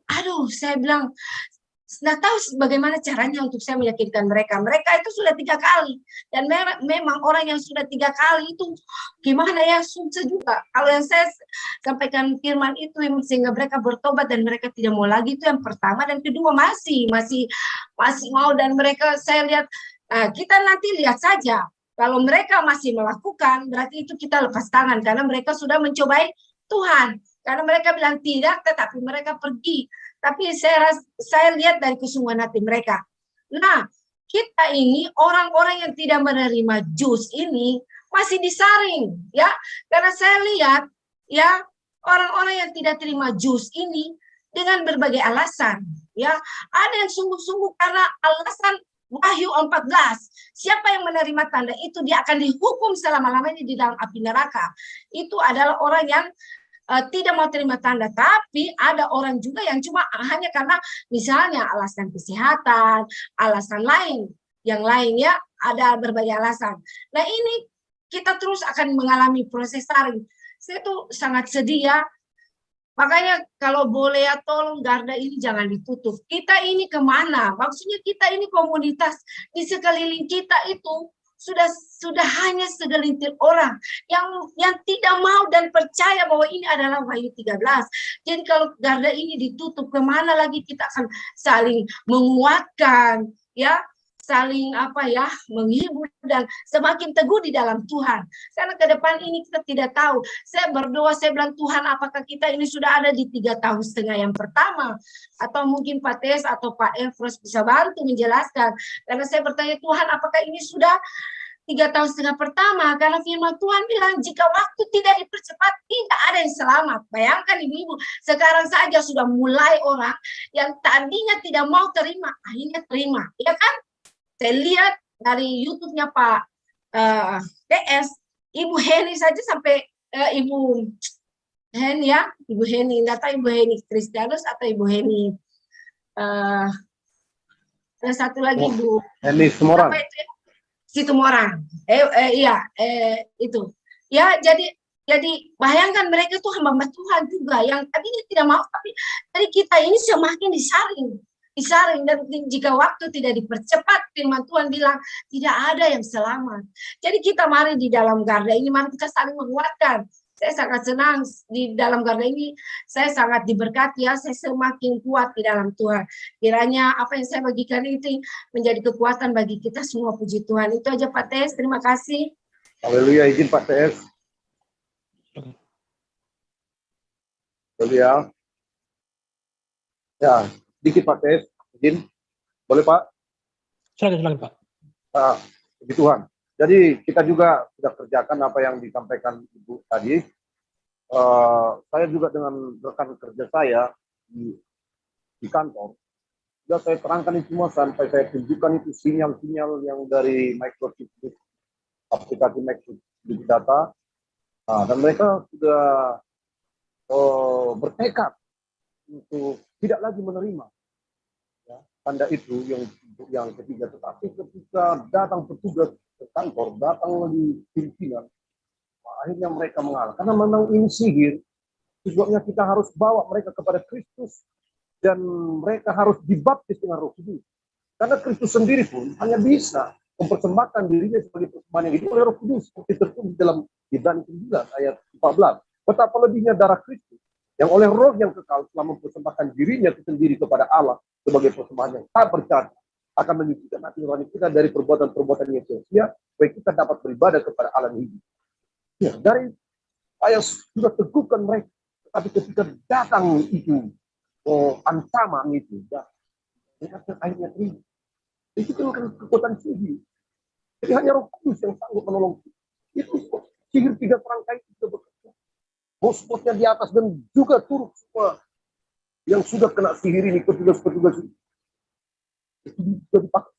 saya bilang, nggak tahu bagaimana caranya untuk saya meyakinkan mereka. Mereka itu sudah 3 kali. Dan memang orang yang sudah 3 kali itu gimana ya, susah juga. Kalau yang saya sampaikan firman itu sehingga mereka bertobat dan mereka tidak mau lagi, itu yang pertama. Dan kedua masih mau, dan mereka saya lihat, kita nanti lihat saja. Kalau mereka masih melakukan, berarti itu kita lepas tangan karena mereka sudah mencobai Tuhan. Karena mereka bilang tidak, tetapi mereka pergi. Tapi saya lihat dari kesungguhan hati mereka. Nah, kita ini orang-orang yang tidak menerima jus ini masih disaring, ya. Karena saya lihat, ya, orang-orang yang tidak terima jus ini dengan berbagai alasan, ya. Ada yang sungguh-sungguh karena alasan Wahyu 14. Siapa yang menerima tanda itu dia akan dihukum selama-lamanya di dalam api neraka. Itu adalah orang yang tidak mau terima tanda, tapi ada orang juga yang cuma hanya karena misalnya alasan kesehatan, alasan lain, yang lainnya ada berbagai alasan. Nah ini kita terus akan mengalami proses saring. Saya tuh sangat sedih ya. Makanya kalau boleh ya tolong garda ini jangan ditutup. Kita ini kemana? Maksudnya kita ini komunitas di sekeliling kita itu sudah hanya segelintir orang yang tidak mau dan percaya bahwa ini adalah Wahyu 13. Jadi kalau garda ini ditutup, kemana lagi kita akan saling menguatkan, ya, saling menghibur dan semakin teguh di dalam Tuhan. Karena ke depan ini kita tidak tahu. Saya berdoa, saya bilang Tuhan, apakah kita ini sudah ada di 3,5 tahun yang pertama, atau mungkin Pak Tes atau Pak Efros bisa bantu menjelaskan. Karena saya bertanya Tuhan, apakah ini sudah 3,5 tahun pertama? Karena firman Tuhan bilang jika waktu tidak dipercepat, tidak ada yang selamat. Bayangkan ibu-ibu, sekarang saja sudah mulai orang yang tadinya tidak mau terima, akhirnya terima. Ya kan? Saya lihat dari YouTube-nya Pak TS, Ibu Heni saja sampai Ibu Heni ya, Ibu Heni, tidak tahu Ibu Heni Kristianus atau Ibu Heni. Ada satu lagi Ibu Heni Semorang. apa itu? Situmorang. Itu. Ya, jadi bayangkan mereka itu hamba Tuhan juga yang tadinya tidak mau, tapi dari kita ini semakin disaring, dan jika waktu tidak dipercepat, firman Tuhan bilang tidak ada yang selamat. Jadi kita mari di dalam garda ini, mari kita saling menguatkan. Saya sangat senang di dalam garda ini, saya sangat diberkati ya, saya semakin kuat di dalam Tuhan. Kiranya apa yang saya bagikan itu menjadi kekuatan bagi kita semua, puji Tuhan. Itu aja Pak TS, terima kasih. Haleluya, izin Pak TS. Haleluya. Ya, dikit Pak TS, izin. Boleh Pak? Silakan Pak. Puji Tuhan. Jadi kita juga sudah kerjakan apa yang disampaikan Ibu tadi. Saya juga dengan rekan kerja saya di kantor, sudah saya terangkan itu semua sampai saya tunjukkan itu sinyal-sinyal yang dari Microsoft, aplikasi Microsoft Big Data, dan mereka sudah bertekad untuk tidak lagi menerima ya, tanda itu yang ketiga. Tetapi ketika datang petugas ke kantor, datang di pimpinan, akhirnya mereka mengalah. Karena memang ini sihir, sebabnya kita harus bawa mereka kepada Kristus, dan mereka harus dibaptis dengan Roh Kudus. Karena Kristus sendiri pun hanya bisa mempersembahkan dirinya sebagai persembahan yang hidup oleh Roh Kudus, seperti tertulis dalam Ibrani 9 ayat 14. Betapa lebihnya darah Kristus yang oleh Roh yang kekal telah mempersembahkan dirinya sendiri kepada Allah sebagai persembahan yang tak bercacat, akan menyucikan hati nurani kita dari perbuatan-perbuatan yang sia-sia, supaya kita dapat beribadah kepada Allah yang hidup. Ya, dari saya sudah teguhkan mereka, tapi ketika datang itu ancaman itu, ya, mereka akhirnya terima. Itu kan kekuatan sihir. Jadi hanya Roh Kudus yang sanggup menolong kita. Itu sihir 3 serangkai itu bekerja. Bos-bosnya di atas dan juga turut semua yang sudah kena sihir ini, petugas-petugas ini. Itu juga dipakai.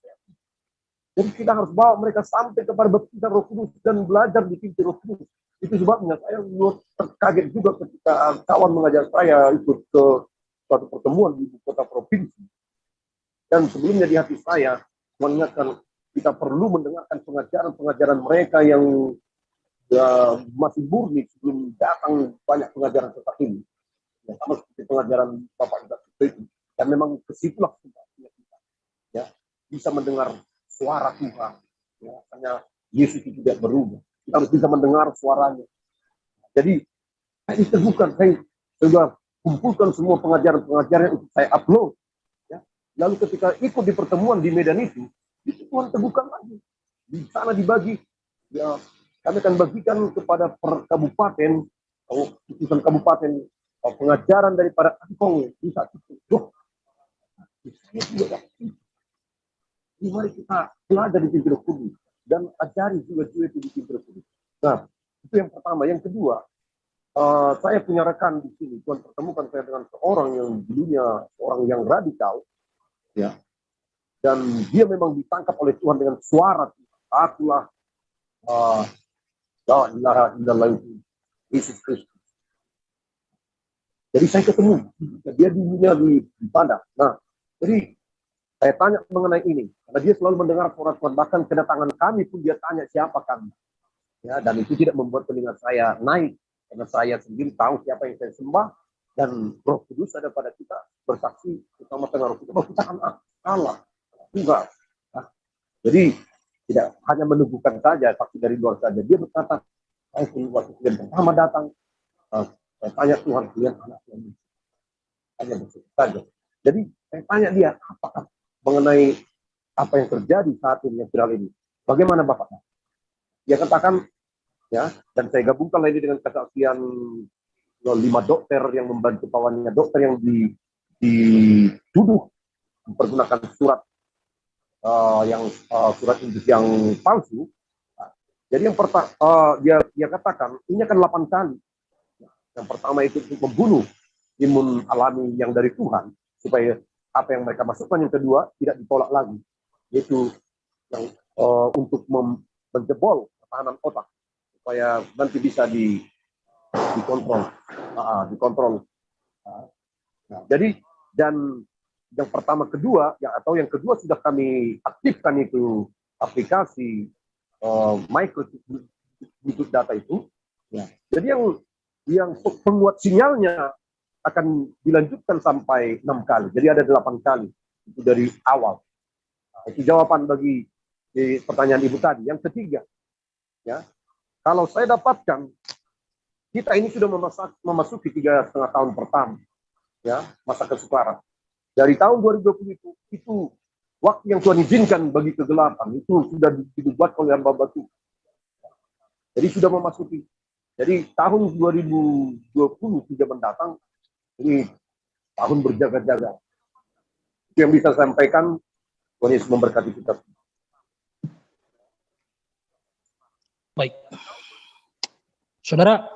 Jadi kita harus bawa mereka sampai kepada baptisan Roh Kudus dan belajar dipimpin Roh Kudus. Itu sebabnya saya terkaget juga ketika kawan mengajar saya ikut ke suatu pertemuan di ibu kota provinsi. Dan sebelumnya di hati saya mengingatkan kita perlu mendengarkan pengajaran-pengajaran mereka yang masih murni sebelum datang banyak pengajaran seperti ini. Ya, sama seperti pengajaran Bapak itu. Dan memang kesitulah kita ya, bisa mendengar suara Tuhan. Ya, hanya Yesus itu tidak berubah. Kita harus bisa mendengar suaranya. Jadi saya diteguhkan, saya sudah kumpulkan semua pengajaran-pengajaran untuk saya upload. Ya. Lalu ketika ikut di pertemuan di Medan itu Tuhan teguhkan lagi. Di sana dibagi, ya, kami akan bagikan kepada per kabupaten, putusan kabupaten, pengajaran daripada Angkong di saat itu. Saya juga mari kita belajar di pintu Roh Kudus dan ajari juga itu di pintu Roh Kudus. Nah, itu yang pertama. Yang kedua, saya punya rekan di sini. Tuhan pertemukan saya dengan seorang yang dulunya orang yang radikal, ya, dan dia memang ditangkap oleh Tuhan dengan suara akulah la ilaha illallah Yesus Kristus. Jadi saya ketemu dia dulunya di Padang. Nah, jadi saya tanya mengenai ini, karena dia selalu mendengar suara Tuhan. Bahkan kedatangan kami pun dia tanya siapa kami. Ya, dan itu tidak membuat telinga saya naik, karena saya sendiri tahu siapa yang saya sembah, dan Roh Kudus ada pada kita bersaksi bersama dengan Roh Kudus bahwa kita anak Allah Tuhan. Nah, jadi tidak hanya meneguhkan saja, tapi dari luar saja. Dia berkata, saya pun waktu yang pertama datang, saya tanya Tuhan, kalian anak yang hanya bersyukur saja. Jadi saya tanya dia, apakah mengenai apa yang terjadi saat ini yang viral ini, bagaimana Bapak? Dia katakan, ya, dan saya gabungkan lagi dengan kesaksian 5 dokter yang membantu kawannya, dokter yang dituduh mempergunakan surat surat Injil yang palsu. Jadi yang pertama dia katakan ini akan 8 kali. Yang pertama itu untuk membunuh imun alami yang dari Tuhan, supaya apa yang mereka masukkan. Yang kedua, tidak ditolak lagi, yaitu yang untuk menjebol pertahanan otak, supaya nanti bisa dikontrol. Nah, jadi, dan yang pertama kedua, yang kedua sudah kami aktifkan itu aplikasi micro data itu. Ya. Jadi yang penguat sinyalnya akan dilanjutkan sampai 6 kali. Jadi ada 8 kali itu dari awal. Nah, itu jawaban bagi pertanyaan Ibu tadi. Yang ketiga, ya, kalau saya dapatkan, kita ini sudah memasuki 3,5 tahun pertama, ya, masa kesukaran. Dari tahun 2020 itu waktu yang Tuhan izinkan bagi kegelapan, itu sudah dibuat oleh hamba batu. Jadi sudah memasuki. Jadi tahun 2023 mendatang, ini tahun berjaga-jaga. Itu yang bisa saya sampaikan. Tuhan Yesus memberkati kita. Baik. Saudara,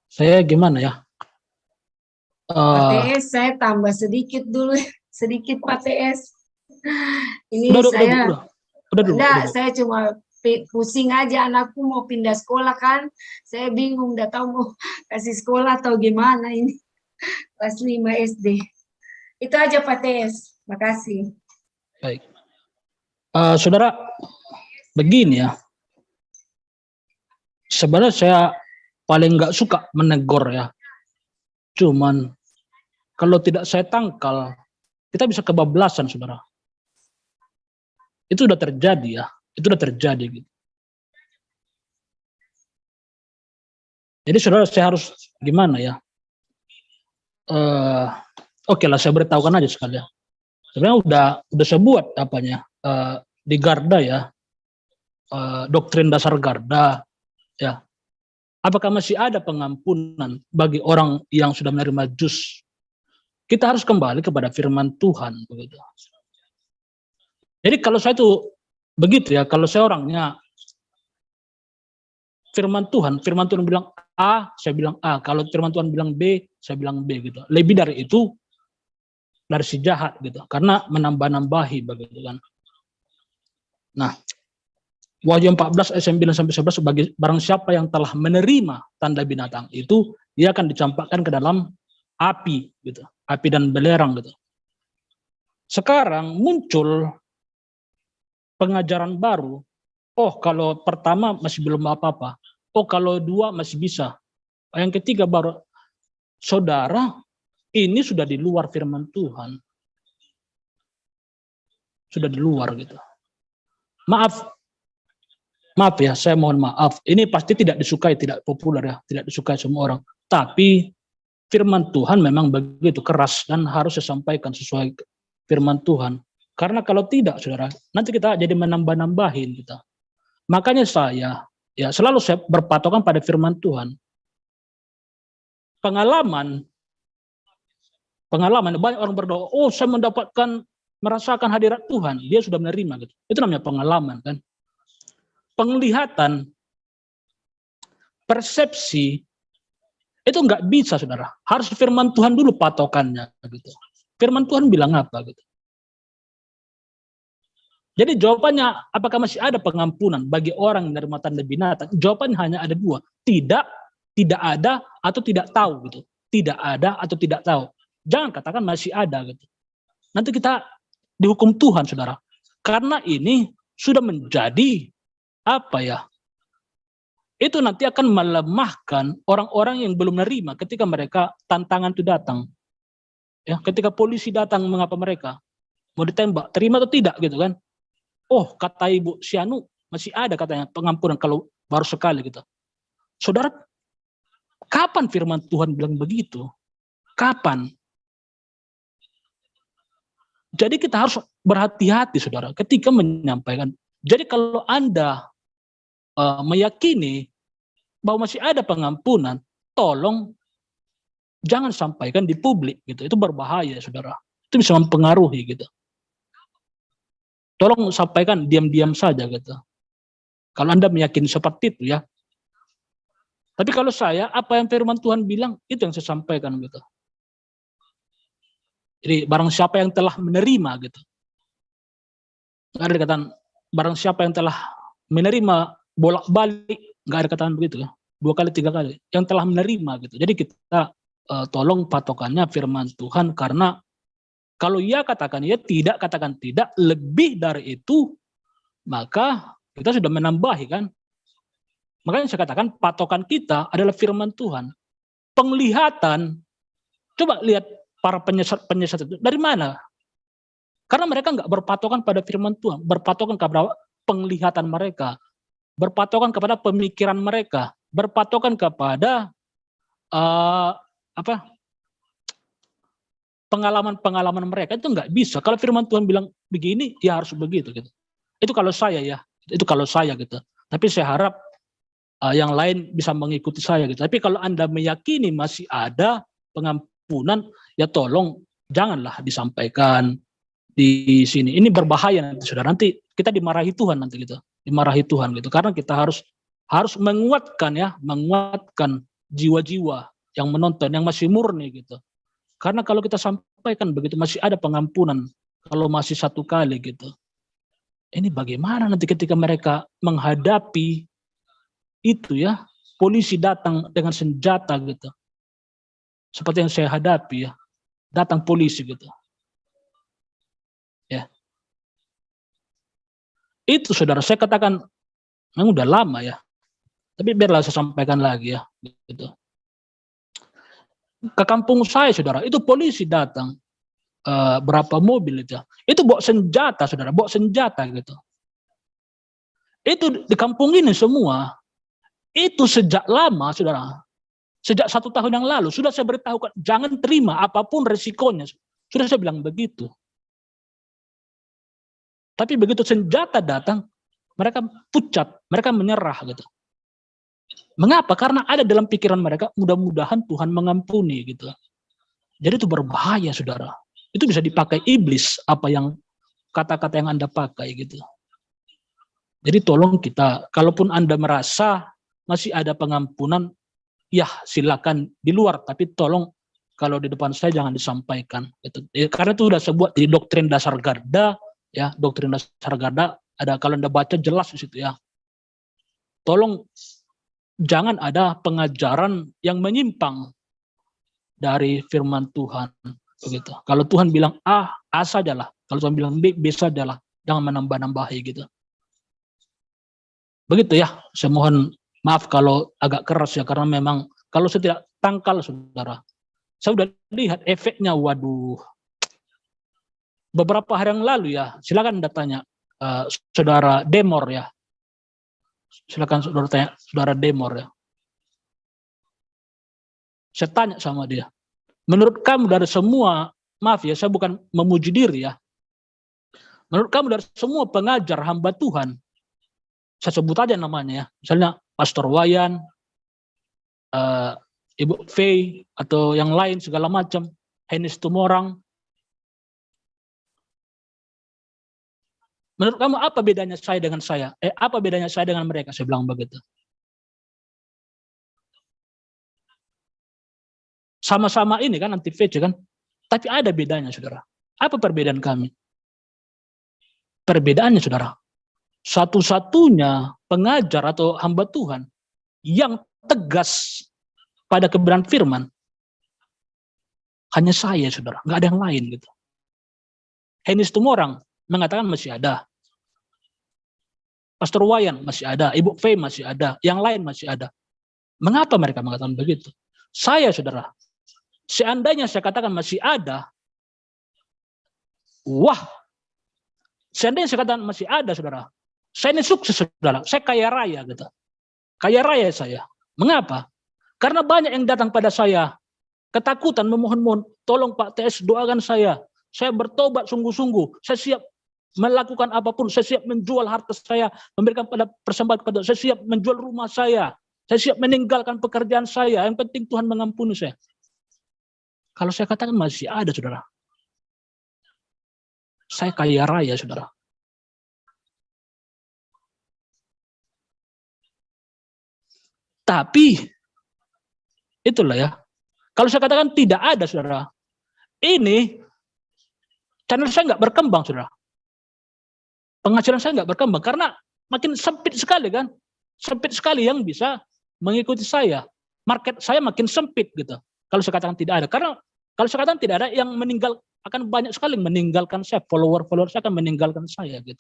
saya gimana ya? Pak TS, saya tambah sedikit dulu, sedikit Pak TS. Ini udah. Saya cuma pusing aja, anakku mau pindah sekolah kan, saya bingung, udah tahu mau kasih sekolah atau gimana ini, kelas 5 SD. Itu aja Pak TS, makasih. Baik. Saudara, begini ya, sebenarnya saya paling nggak suka menegur ya, cuman kalau tidak saya tangkal, kita bisa kebablasan, saudara. Itu udah terjadi ya, itu udah terjadi gitu. Jadi saudara, saya harus gimana ya? Oke lah, saya beritahukan aja sekali ya. Sebenarnya udah saya buat apanya di Garda ya, doktrin dasar Garda ya. Apakah masih ada pengampunan bagi orang yang sudah menerima jus? Kita harus kembali kepada firman Tuhan begitu. Jadi kalau saya itu begitu ya, kalau saya orangnya firman Tuhan bilang A, saya bilang A. Kalau firman Tuhan bilang B, saya bilang B gitu. Lebih dari itu, dari si jahat gitu. Karena menambah-nambahi begitu kan. Nah, Wahyu 14 ayat 9 sampai 11, bagi barang siapa yang telah menerima tanda binatang itu, dia akan dicampakkan ke dalam api gitu. Api dan belerang gitu. Sekarang muncul pengajaran baru. Oh, kalau pertama masih belum apa-apa. Oh, kalau dua masih bisa. Yang ketiga baru, saudara, ini sudah di luar firman Tuhan. Sudah di luar gitu. Maaf ya, saya mohon maaf. Ini pasti tidak disukai, tidak populer ya, tidak disukai semua orang. Tapi firman Tuhan memang begitu keras dan harus disampaikan sesuai firman Tuhan. Karena kalau tidak, saudara, nanti kita jadi menambah-nambahin kita. Makanya saya selalu saya berpatokan pada firman Tuhan. Pengalaman banyak orang berdoa, oh saya merasakan hadirat Tuhan, dia sudah menerima gitu. Itu namanya pengalaman kan. Penglihatan, persepsi itu nggak bisa, saudara. Harus firman Tuhan dulu patokannya gitu. Firman Tuhan bilang apa gitu. Jadi jawabannya, apakah masih ada pengampunan bagi orang yang menerima tanda binatang? Jawabannya hanya ada dua. Tidak ada, atau tidak tahu gitu. Tidak ada atau tidak tahu. Jangan katakan masih ada gitu. Nanti kita dihukum Tuhan, saudara. Karena ini sudah menjadi apa ya? Itu nanti akan melemahkan orang-orang yang belum menerima ketika mereka tantangan itu datang. Ya, ketika polisi datang mengapa mereka mau ditembak, terima atau tidak gitu kan? Oh, kata Ibu Sianu masih ada katanya pengampunan kalau baru sekali gitu. Saudara, kapan firman Tuhan bilang begitu? Kapan? Jadi kita harus berhati-hati, saudara, ketika menyampaikan. Jadi kalau Anda meyakini bahwa masih ada pengampunan, tolong jangan sampaikan di publik gitu. Itu berbahaya, saudara. Itu bisa mempengaruhi gitu. Tolong sampaikan diam-diam saja gitu. Kalau Anda meyakini seperti itu ya. Tapi kalau saya, apa yang firman Tuhan bilang, itu yang saya sampaikan gitu. Jadi barang siapa yang telah menerima gitu. Nggak ada dikatakan barang siapa yang telah menerima bolak-balik, nggak ada katakan begitu ya. 2 kali 3 kali yang telah menerima gitu. Jadi kita tolong patokannya firman Tuhan, karena kalau ya katakan ya, tidak katakan tidak, lebih dari itu maka kita sudah menambahi kan. Makanya saya katakan patokan kita adalah firman Tuhan. Penglihatan, coba lihat para penyesat itu dari mana? Karena mereka nggak berpatokan pada firman Tuhan, berpatokan kepada penglihatan mereka, berpatokan kepada pemikiran mereka, berpatokan kepada pengalaman-pengalaman mereka. Itu nggak bisa. Kalau firman Tuhan bilang begini, ya harus begitu gitu. Itu kalau saya ya, itu kalau saya gitu. Tapi saya harap yang lain bisa mengikuti saya gitu. Tapi kalau Anda meyakini masih ada pengampunan, ya tolong janganlah disampaikan di sini. Ini berbahaya nanti, saudara. Nanti kita dimarahi Tuhan nanti gitu. Dimarahi Tuhan gitu. Karena kita harus menguatkan ya, menguatkan jiwa-jiwa yang menonton, yang masih murni gitu. Karena kalau kita sampaikan begitu masih ada pengampunan, kalau masih 1 kali gitu. Ini bagaimana nanti ketika mereka menghadapi itu ya, polisi datang dengan senjata gitu. Seperti yang saya hadapi ya, datang polisi gitu. Ya. Itu saudara, saya katakan memang udah lama ya. Tapi biarlah saya sampaikan lagi ya gitu. Ke kampung saya saudara, itu polisi datang berapa mobil itu. Itu bawa senjata saudara, bawa senjata gitu. Itu di kampung ini semua. Itu sejak lama, saudara. Sejak 1 tahun yang lalu, sudah saya beritahukan, jangan terima apapun resikonya. Sudah saya bilang begitu. Tapi begitu senjata datang, mereka pucat, mereka menyerah gitu. Mengapa? Karena ada dalam pikiran mereka, mudah-mudahan Tuhan mengampuni gitu. Jadi itu berbahaya, saudara. Itu bisa dipakai iblis, apa yang kata-kata yang Anda pakai gitu. Jadi tolong kita, kalaupun Anda merasa masih ada pengampunan, ya silakan di luar, tapi tolong kalau di depan saya jangan disampaikan gitu. Karena itu sudah sebuah di doktrin dasar Garda ya, doktrin dasar Garda ada, kalau Anda baca jelas di situ ya. Tolong jangan ada pengajaran yang menyimpang dari firman Tuhan begitu. Kalau Tuhan bilang A sajalah, kalau Tuhan bilang B sajalah, jangan menambah-nambahi gitu. Begitu ya, saya mohon maaf kalau agak keras ya, karena memang kalau saya tidak tangkal saudara. Saya sudah lihat efeknya, waduh. Beberapa hari yang lalu ya, silakan Anda tanya saudara Demor ya. Silakan saudara tanya saudara Demor ya. Saya tanya sama dia. Menurut kamu dari semua, maaf ya, saya bukan memuji diri ya. Menurut kamu dari semua pengajar hamba Tuhan, saya sebut aja namanya ya, misalnya Pastor Wayan, Ibu Faye, atau yang lain segala macam, Henis Tumorang. Menurut kamu apa bedanya saya dengan saya? Apa bedanya saya dengan mereka? Saya bilang begitu. Sama-sama ini kan anti VC kan, tapi ada bedanya saudara. Apa perbedaan kami? Perbedaannya saudara, satu-satunya pengajar atau hamba Tuhan yang tegas pada kebenaran firman hanya saya saudara, nggak ada yang lain gitu. Henis Tumorang mengatakan masih ada, Pastor Wayan masih ada, Ibu Faye masih ada, yang lain masih ada. Mengapa mereka mengatakan begitu? Saya saudara, seandainya saya katakan masih ada, wah, seandainya saya katakan masih ada saudara, saya ini sukses saudara, saya kaya raya gitu. Kaya raya saya. Mengapa? Karena banyak yang datang pada saya, ketakutan memohon-mohon, tolong Pak TS doakan saya bertobat sungguh-sungguh, saya siap melakukan apapun, saya siap menjual harta saya, memberikan pada persembahan kepada, saya siap menjual rumah saya siap meninggalkan pekerjaan saya, yang penting Tuhan mengampuni saya. Kalau saya katakan masih ada saudara, saya kaya raya saudara. Tapi Itulah ya. Kalau saya katakan tidak ada, saudara, ini channel saya nggak berkembang, saudara. Penghasilan saya nggak berkembang karena makin sempit sekali kan. Sempit sekali yang bisa mengikuti saya. Market saya makin sempit gitu. Kalau saya katakan tidak ada. Karena kalau saya katakan tidak ada, yang meninggal akan banyak sekali meninggalkan saya. Follower saya akan meninggalkan saya gitu.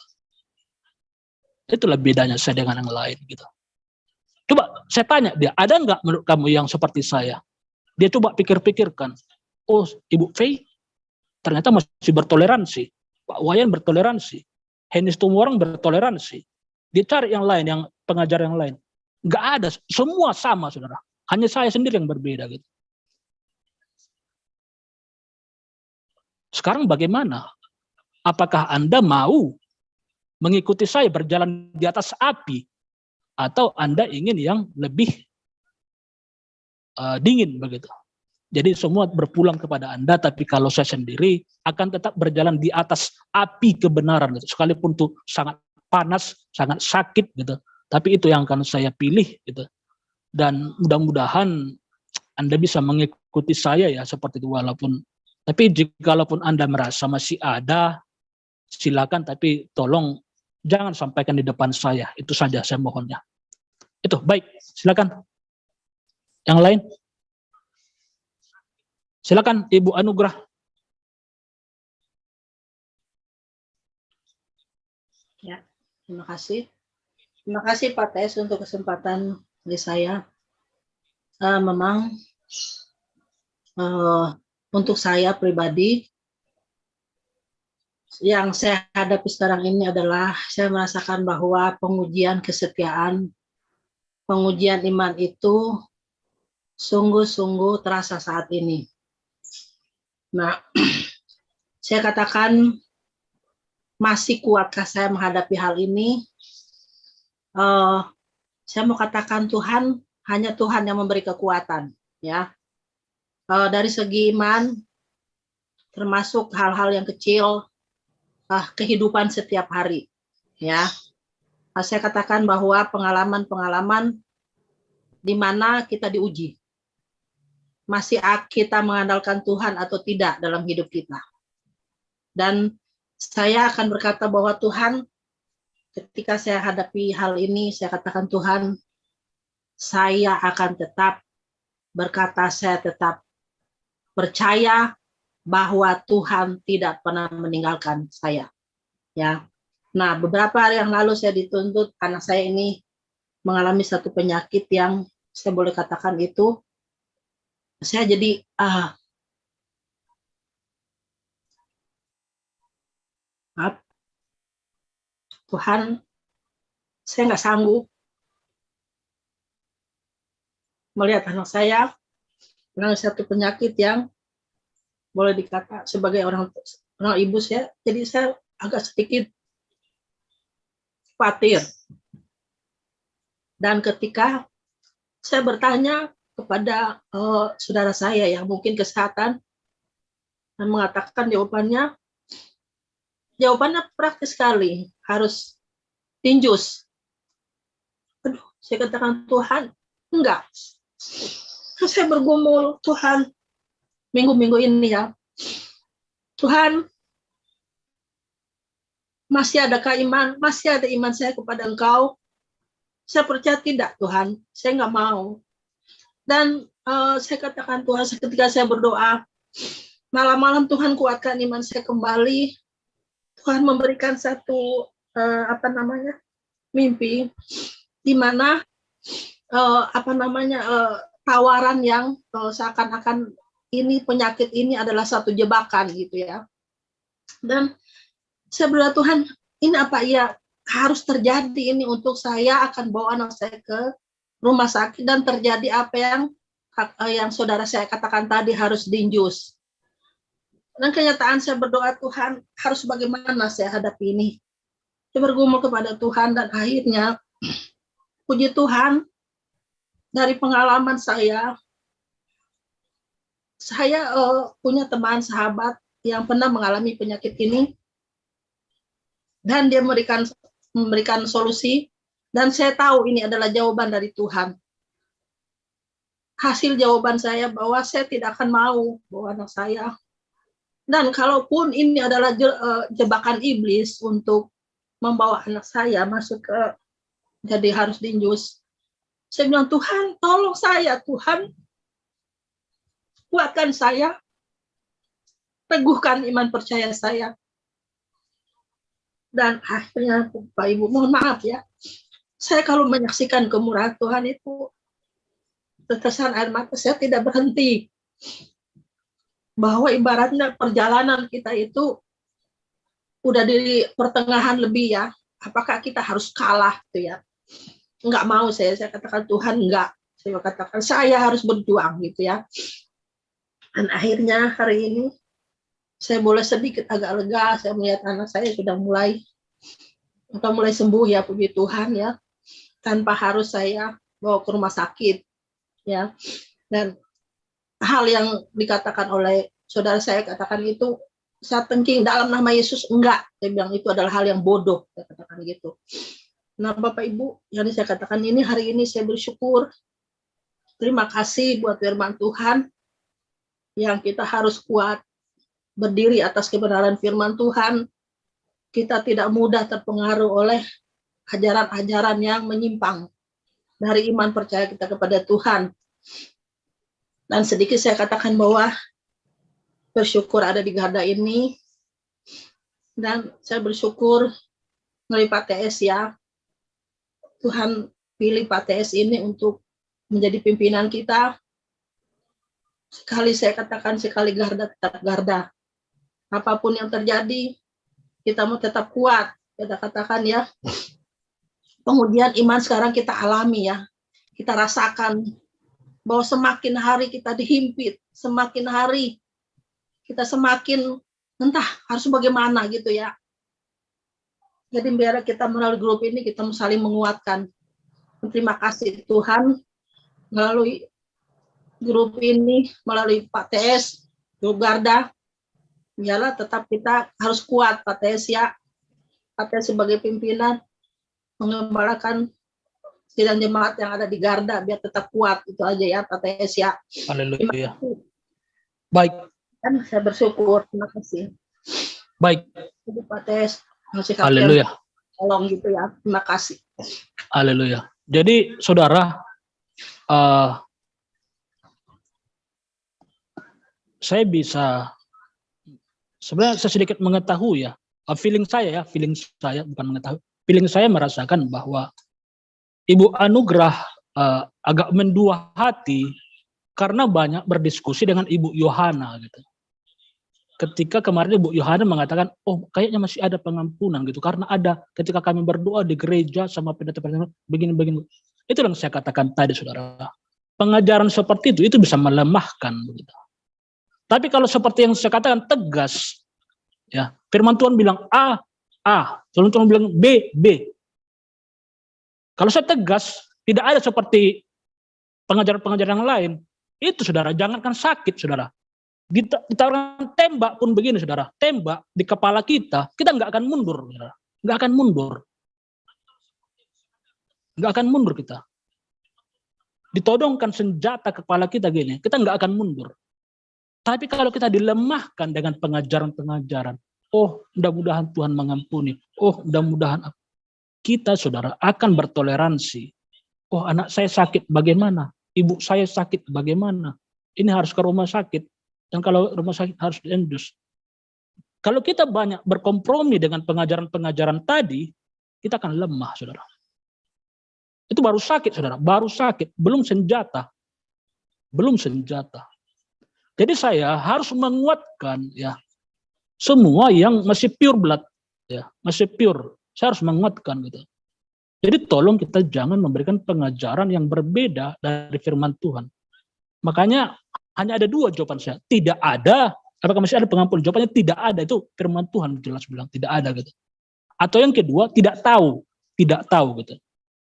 Itulah bedanya saya dengan yang lain gitu. Coba saya tanya dia, ada nggak menurut kamu yang seperti saya? Dia coba pikir-pikirkan. Oh, Ibu Fei ternyata masih bertoleransi. Pak Wayan bertoleransi. Hennis Tumorang bertoleransi. Dia cari yang lain, yang pengajar yang lain. Nggak ada, semua sama, saudara. Hanya saya sendiri yang berbeda gitu. Sekarang bagaimana? Apakah Anda mau mengikuti saya berjalan di atas api? Atau Anda ingin yang lebih dingin begitu? Jadi semua berpulang kepada Anda, tapi kalau saya sendiri akan tetap berjalan di atas api kebenaran gitu. Sekalipun itu sangat panas, sangat sakit gitu. Tapi itu yang akan saya pilih gitu. Dan mudah-mudahan Anda bisa mengikuti saya ya seperti itu walaupun. Tapi jikalaupun Anda merasa masih ada, silakan, tapi tolong jangan sampaikan di depan saya. Itu saja saya mohonnya. Itu baik, silakan. Yang lain? Silakan Ibu Anugrah. Ya, terima kasih. Terima kasih Pak Tes untuk kesempatan dari saya. Memang untuk saya pribadi yang saya hadapi sekarang ini adalah saya merasakan bahwa pengujian kesetiaan, pengujian iman itu sungguh-sungguh terasa saat ini. Nah, saya katakan masih kuatkah saya menghadapi hal ini? Saya mau katakan Tuhan, hanya Tuhan yang memberi kekuatan, ya. Dari segi iman, termasuk hal-hal yang kecil, kehidupan setiap hari, ya. Saya katakan bahwa pengalaman-pengalaman di mana kita diuji. Masih kita mengandalkan Tuhan atau tidak dalam hidup kita. Dan saya akan berkata bahwa Tuhan, ketika saya hadapi hal ini, saya katakan Tuhan, saya akan tetap berkata, saya tetap percaya bahwa Tuhan tidak pernah meninggalkan saya. Ya. Nah, beberapa hari yang lalu saya dituntut, anak saya ini mengalami satu penyakit yang saya boleh katakan itu, saya jadi Tuhan, saya nggak sanggup melihat anak saya dengan satu penyakit yang boleh dikata sebagai orang ibu saya, jadi saya agak sedikit khawatir. Dan ketika saya bertanya kepada saudara saya yang mungkin kesehatan, dan mengatakan jawabannya praktis sekali, harus tinjus. Aduh, saya katakan Tuhan, enggak. Saya bergumul, Tuhan, minggu-minggu ini ya, Tuhan, masih adakah iman? Masih ada iman saya kepada Engkau? Saya percaya tidak, Tuhan. Saya nggak mau. Dan saya katakan Tuhan, ketika saya berdoa, malam-malam Tuhan kuatkan iman saya kembali. Tuhan memberikan satu mimpi, di mana tawaran yang seakan-akan ini penyakit ini adalah satu jebakan gitu ya. Dan saya berdoa, Tuhan, ini apa ya harus terjadi ini untuk saya akan bawa anak saya ke rumah sakit dan terjadi apa yang saudara saya katakan tadi, harus diinjus. Dan kenyataan saya berdoa, Tuhan, harus bagaimana saya hadapi ini. Saya bergumul kepada Tuhan dan akhirnya puji Tuhan, dari pengalaman saya punya teman sahabat yang pernah mengalami penyakit ini dan dia memberikan solusi, dan saya tahu ini adalah jawaban dari Tuhan. hasil jawaban saya bahwa saya tidak akan mau bawa anak saya. Dan kalaupun ini adalah jebakan iblis untuk membawa anak saya masuk ke jadi harus diinjus, saya bilang, Tuhan tolong saya, Tuhan kuatkan saya, teguhkan iman percaya saya. Dan akhirnya Bapak Ibu, mohon maaf ya, saya kalau menyaksikan kemurahan Tuhan itu tetesan air mata saya tidak berhenti. Bahwa ibaratnya perjalanan kita itu udah di pertengahan lebih ya, apakah kita harus kalah gitu ya. Enggak mau saya katakan Tuhan enggak. Saya katakan saya harus berjuang gitu ya. Dan akhirnya hari ini saya boleh sedikit agak lega, saya melihat anak saya sudah mulai sembuh ya, puji Tuhan ya. Tanpa harus saya bawa ke rumah sakit ya. Dan hal yang dikatakan oleh saudara saya katakan itu saya tengking dalam nama Yesus enggak. Saya bilang itu adalah hal yang bodoh, saya katakan gitu. Nah, Bapak Ibu, yang saya katakan ini hari ini saya bersyukur. Terima kasih buat firman Tuhan yang kita harus kuat berdiri atas kebenaran firman Tuhan. Kita tidak mudah terpengaruh oleh ajaran-ajaran yang menyimpang dari iman percaya kita kepada Tuhan. Dan sedikit saya katakan bahwa bersyukur ada di garda ini. Dan saya bersyukur melalui Pak TS ya. Tuhan pilih Pak TS ini untuk menjadi pimpinan kita. Sekali saya katakan, sekali garda tetap garda. Apapun yang terjadi, kita mau tetap kuat. Kita katakan ya. Pengujian iman sekarang kita alami ya. Kita rasakan bahwa semakin hari kita dihimpit, semakin hari kita semakin entah harus bagaimana gitu ya. Jadi biar kita melalui grup ini kita saling menguatkan. Terima kasih Tuhan melalui grup ini, melalui Pak TS, grup Garda. Biarlah tetap kita harus kuat Pak TS ya. Pak TS sebagai pimpinan mengembalakan sidang jemaat yang ada di Garda biar tetap kuat, itu aja ya Pak TS ya. Haleluya. Baik. Dan saya bersyukur, terima kasih. Baik. Pak TS, Haleluya. tolong gitu ya, terima kasih. Haleluya. Jadi saudara, saya bisa sebenarnya saya sedikit mengetahui ya, feeling saya bukan mengetahui, feeling saya merasakan bahwa Ibu Anugrah agak mendua hati karena banyak berdiskusi dengan Ibu Yohana gitu. Ketika kemarin Ibu Yohana mengatakan, oh kayaknya masih ada pengampunan gitu, karena ada ketika kami berdoa di gereja sama pendeta-pendeta begini-begini. Itu yang saya katakan tadi saudara. Pengajaran seperti itu bisa melemahkan begitu. Tapi kalau seperti yang saya katakan tegas, ya firman Tuhan bilang A, firman Tuhan bilang B, B. Kalau saya tegas, tidak ada seperti pengajaran-pengajaran yang lain. Itu saudara, jangankan sakit saudara. Kita orang tembak pun begini saudara, tembak di kepala kita nggak akan mundur saudara. Nggak akan mundur. Nggak akan mundur kita. Ditodongkan senjata ke kepala kita gini, kita nggak akan mundur. Tapi kalau kita dilemahkan dengan pengajaran-pengajaran, oh mudah-mudahan Tuhan mengampuni, oh mudah-mudahan kita saudara akan bertoleransi. Oh anak saya sakit bagaimana? Ibu saya sakit bagaimana? Ini harus ke rumah sakit. Dan kalau rumah sakit harus diendus. Kalau kita banyak berkompromi dengan pengajaran-pengajaran tadi, kita akan lemah saudara. Itu baru sakit saudara, baru sakit, belum senjata. Belum senjata. Jadi saya harus menguatkan ya semua yang masih pure blood ya, masih pure. Saya harus menguatkan gitu. Jadi tolong kita jangan memberikan pengajaran yang berbeda dari firman Tuhan. Makanya hanya ada dua jawaban saya. Tidak ada. Apakah masih ada pengampunan? Jawabannya tidak ada. Itu firman Tuhan jelas bilang tidak ada gitu. Atau yang kedua tidak tahu. Tidak tahu gitu.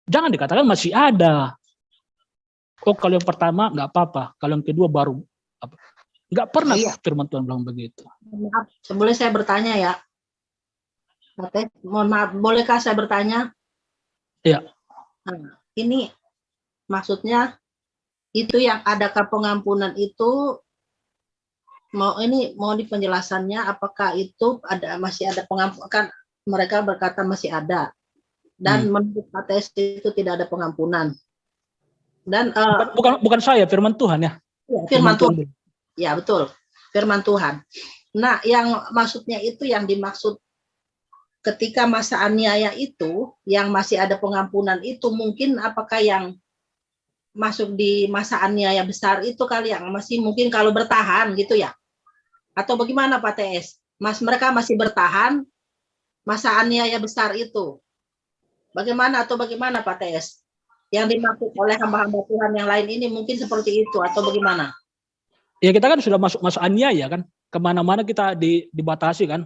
Jangan dikatakan masih ada. Oh kalau yang pertama nggak apa-apa. Kalau yang kedua baru apa? Nggak pernah firman Tuhan bilang begitu. Maaf, boleh saya bertanya ya? Mohon maaf, bolehkah saya bertanya? Iya. Nah, ini maksudnya Itu yang adakah pengampunan itu, mau di penjelasannya apakah itu masih ada pengampunan, kan mereka berkata masih ada, dan menurut ateis itu tidak ada pengampunan. Dan bukan saya, firman Tuhan ya. Firman Tuhan. Ya, betul. Firman Tuhan. Nah, yang maksudnya itu, yang dimaksud ketika masa aniaya itu yang masih ada pengampunan itu, mungkin apakah yang masuk di masa aniaya besar itu kali, yang masih mungkin kalau bertahan gitu ya? Atau bagaimana Pak TS? Mereka masih bertahan masa aniaya besar itu. Bagaimana Pak TS? Yang dimaksud oleh hamba-hamba Tuhan yang lain ini mungkin seperti itu atau bagaimana? Ya, kita kan sudah masuk masa aniaya kan. Kemana-mana kita dibatasi kan.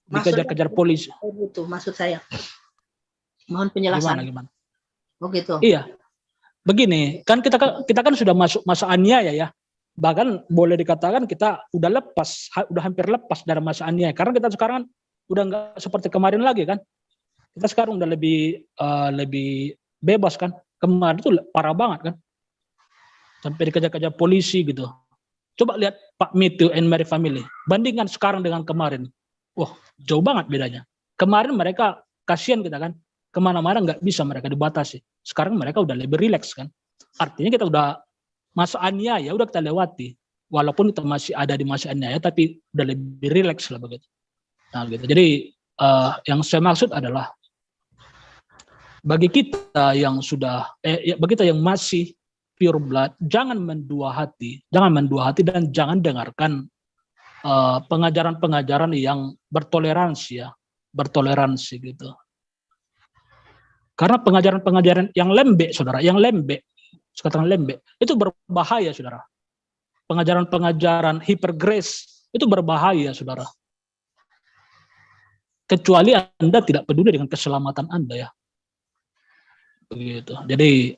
Dikejar-kejar polisi. Itu maksud saya. Mohon penjelasan. Gimana? Oh gitu. Iya. Begini, kan kita kan sudah masuk masa aniaya ya. Bahkan boleh dikatakan kita udah hampir lepas dari masa aniaya. Karena kita sekarang udah nggak seperti kemarin lagi kan. Kita sekarang udah lebih bebas kan. Kemarin itu parah banget kan. Sampai dikejar-kejar polisi gitu. Coba lihat Pak Matthew and Mary Family. Bandingkan sekarang dengan kemarin. Wah, jauh banget bedanya. Kemarin mereka kasihan kita kan. Kemana-mana nggak bisa mereka dibatasi. Sekarang mereka udah lebih rileks kan. Artinya kita udah masa aniaya udah kita lewati. Walaupun kita masih ada di masa aniaya, tapi udah lebih rileks lah begitu. Nah gitu. Jadi yang saya maksud adalah bagi kita yang bagi kita yang masih pure blood, jangan mendua hati dan jangan dengarkan pengajaran-pengajaran yang bertoleransi gitu. Karena pengajaran-pengajaran yang lembek, saudara, sekarang lembek, itu berbahaya, saudara. Pengajaran-pengajaran hipergrace itu berbahaya, saudara. Kecuali Anda tidak peduli dengan keselamatan Anda ya. Begitu. Jadi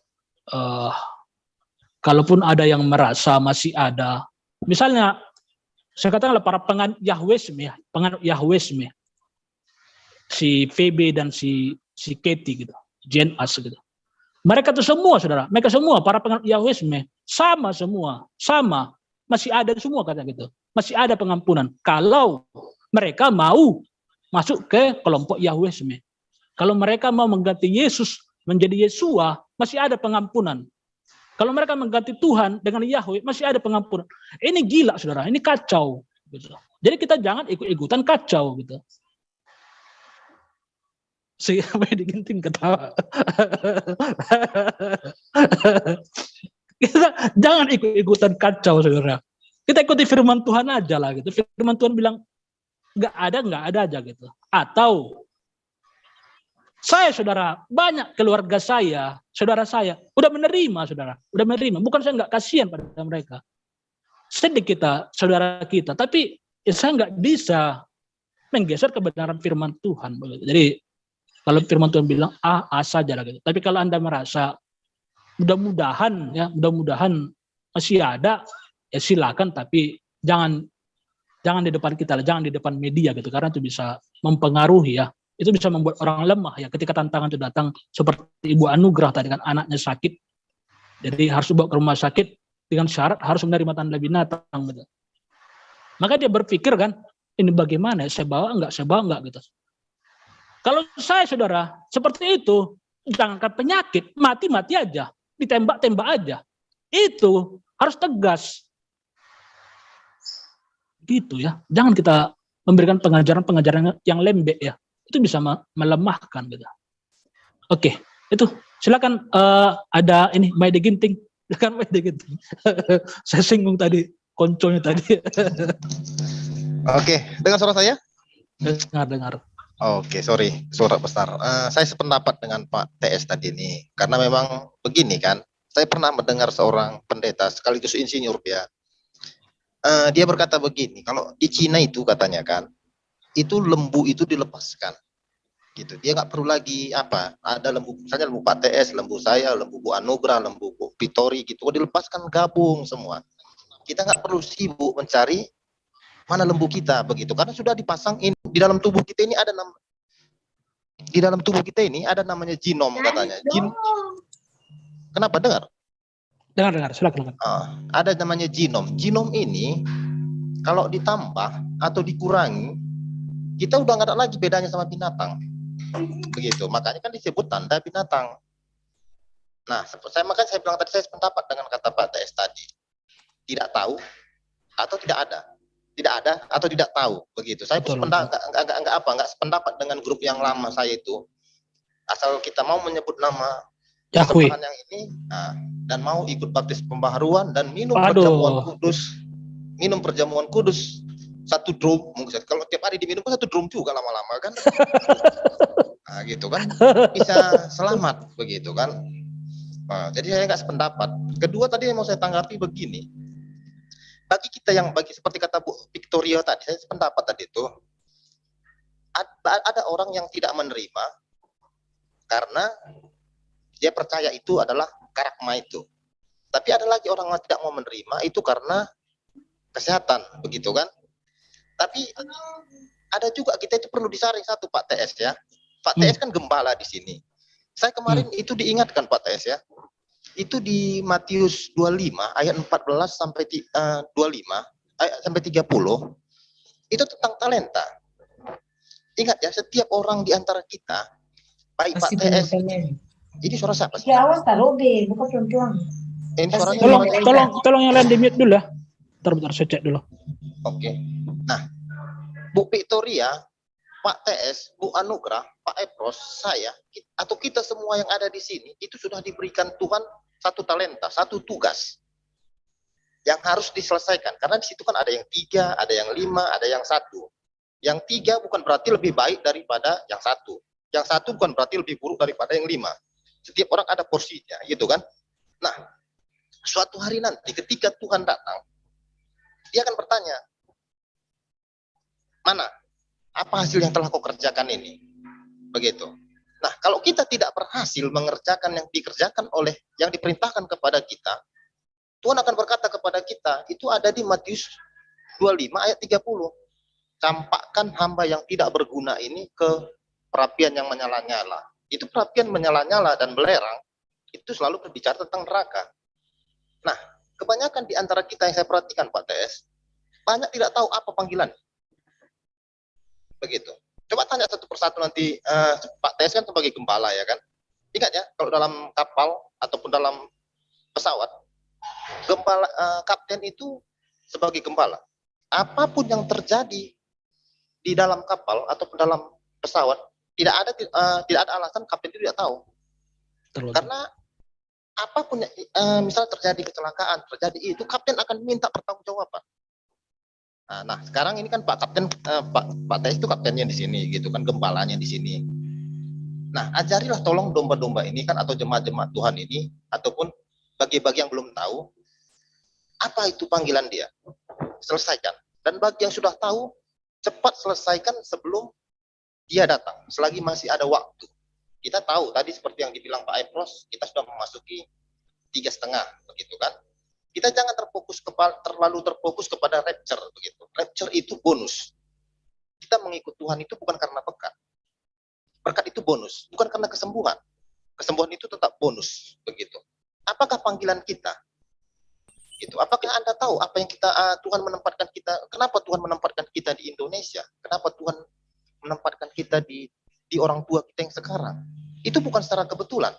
kalaupun ada yang merasa masih ada, misalnya saya katakanlah para penganut Yahwisme, si PB dan si Katie gitu, Jen As gitu. Mereka itu semua, saudara, mereka semua para penganut Yahwisme sama, masih ada semua kata gitu, masih ada pengampunan kalau mereka mau masuk ke kelompok Yahwisme. Kalau mereka mau mengganti Yesus menjadi Yesua, masih ada pengampunan. Kalau mereka mengganti Tuhan dengan Yahweh, masih ada pengampunan. Ini gila, saudara, ini kacau gitu. Jadi kita jangan ikut-ikutan kacau gitu. Siapa yang diginting ketawa. Kita jangan ikut-ikutan kacau, saudara. Kita ikuti firman Tuhan aja lah gitu. Firman Tuhan bilang nggak ada aja gitu. Atau saudara, banyak keluarga saudara saya udah menerima, saudara, Bukan saya nggak kasihan pada mereka. Sedih kita, saudara kita, tapi saya nggak bisa menggeser kebenaran firman Tuhan. Jadi kalau firman Tuhan bilang A saja lah gitu. Tapi kalau Anda merasa mudah-mudahan masih ada, ya silakan, tapi jangan di depan kita, jangan di depan media gitu, karena itu bisa mempengaruhi ya. Itu bisa membuat orang lemah ya ketika tantangan itu datang, seperti Ibu Anugrah tadi kan, anaknya sakit. Jadi harus dibawa ke rumah sakit dengan syarat harus menerima tanda binatang gitu. Maka dia berpikir kan, ini bagaimana ya, saya bawa enggak gitu. Kalau saya, saudara, seperti itu, jangankan penyakit, mati aja, ditembak aja. Itu harus tegas. Gitu ya. Jangan kita memberikan pengajaran-pengajaran yang lembek ya. Itu bisa melemahkan gitu. Oke, itu silakan ada ini Maide Ginting. Silakan Maide Ginting. Saya singgung tadi konconya tadi. Oke, dengar suara saya? Dengar. Oke, sorry, suara besar. Saya sependapat dengan Pak TS tadi ini, karena memang begini kan, saya pernah mendengar seorang pendeta sekaligus insinyur dia. Dia berkata begini, kalau di Cina itu katanya kan, itu lembu itu dilepaskan, gitu. Dia nggak perlu lagi ada lembu, misalnya lembu Pak TS, lembu saya, lembu Bu Anugrah, lembu Bu Pitori, gitu. Dilepaskan gabung semua. Kita nggak perlu sibuk mencari mana lembu kita begitu, karena sudah dipasang di dalam tubuh kita ini namanya genom katanya. Kenapa dengar? Dengar, silakan. Ada namanya genom. Genom ini kalau ditambah atau dikurangi, kita udah nggak ada lagi bedanya sama binatang. Begitu. Makanya kan disebut tanda binatang. Nah, makanya saya bilang tadi, saya sependapat dengan kata Pak TS tadi. Tidak tahu atau tidak ada. Tidak ada atau tidak tahu. Begitu. Saya nggak sependapat dengan grup yang lama saya itu. Asal kita mau menyebut nama Yahweh yang ini, dan mau ikut baptis pembaharuan dan minum perjamuan kudus 1 drum. Kalau tiap hari diminum 1 drum juga lama-lama kan. Nah, gitu kan bisa selamat begitu kan. Nah, jadi saya nggak sependapat. Kedua tadi yang mau saya tanggapi begini, bagi seperti kata Bu Victoria tadi, saya sependapat tadi itu ada orang yang tidak menerima karena dia percaya itu adalah karakma itu. Tapi ada lagi orang yang tidak mau menerima itu karena kesehatan, begitu kan? Tapi ada juga kita itu perlu disaring satu Pak TS ya. Pak TS kan gembala di sini. Saya kemarin itu diingatkan Pak TS ya. Itu di Matius 25 ayat 14 sampai 25 sampai 30 itu tentang talenta. Ingat ya, setiap orang di antara kita, baik Pak TS, ini suara siapa sih? Awas taruh B, bukan perempuan. Ini suaranya tolong yang lain di mute dulu ya. Bentar saya cek dulu. Oke. Nah, Bu Victoria, Pak TS, Bu Anugrah, Pak Epros, saya, atau kita semua yang ada di sini, itu sudah diberikan Tuhan satu talenta, satu tugas yang harus diselesaikan. Karena di situ kan ada yang 3, ada yang 5, ada yang 1. Yang 3 bukan berarti lebih baik daripada yang 1. Yang 1 bukan berarti lebih buruk daripada yang 5. Setiap orang ada porsinya, gitu kan? Nah, suatu hari nanti ketika Tuhan datang, dia akan bertanya, mana? Apa hasil yang telah kau kerjakan ini? Begitu. Nah, kalau kita tidak berhasil mengerjakan yang dikerjakan oleh yang diperintahkan kepada kita, Tuhan akan berkata kepada kita, itu ada di Matius 25 ayat 30. Campakkan hamba yang tidak berguna ini ke perapian yang menyala-nyala. Itu perapian menyala-nyala dan belerang, itu selalu berbicara tentang neraka. Nah, kebanyakan di antara kita yang saya perhatikan Pak TS, banyak tidak tahu apa panggilan. Begitu. Coba tanya satu persatu nanti, Pak TS kan sebagai gembala ya kan. Ingat ya, kalau dalam kapal ataupun dalam pesawat, gembala, kapten itu sebagai gembala. Apapun yang terjadi di dalam kapal ataupun dalam pesawat, tidak ada alasan kapten itu tidak tahu. Karena apapun misal terjadi kecelakaan, terjadi itu, kapten akan minta pertanggungjawaban. Nah, sekarang ini kan Pak Kapten, Pak TS itu kaptennya di sini, gitu kan, gembalanya di sini. Nah, ajarilah tolong domba-domba ini kan, atau jemaat-jemaat Tuhan ini, ataupun bagi-bagi yang belum tahu, apa itu panggilan dia. Selesaikan. Dan bagi yang sudah tahu, cepat selesaikan sebelum dia datang, selagi masih ada waktu. Kita tahu, tadi seperti yang dibilang Pak Epros, kita sudah memasuki 3,5, begitu kan. Kita jangan terlalu terfokus kepada rapture begitu. Rapture itu bonus. Kita mengikut Tuhan itu bukan karena berkat. Berkat itu bonus, bukan karena kesembuhan. Kesembuhan itu tetap bonus begitu. Apakah panggilan kita? Gitu. Apakah Anda tahu apa yang Tuhan menempatkan kita? Kenapa Tuhan menempatkan kita di Indonesia? Kenapa Tuhan menempatkan kita di orang tua kita yang sekarang? Itu bukan secara kebetulan.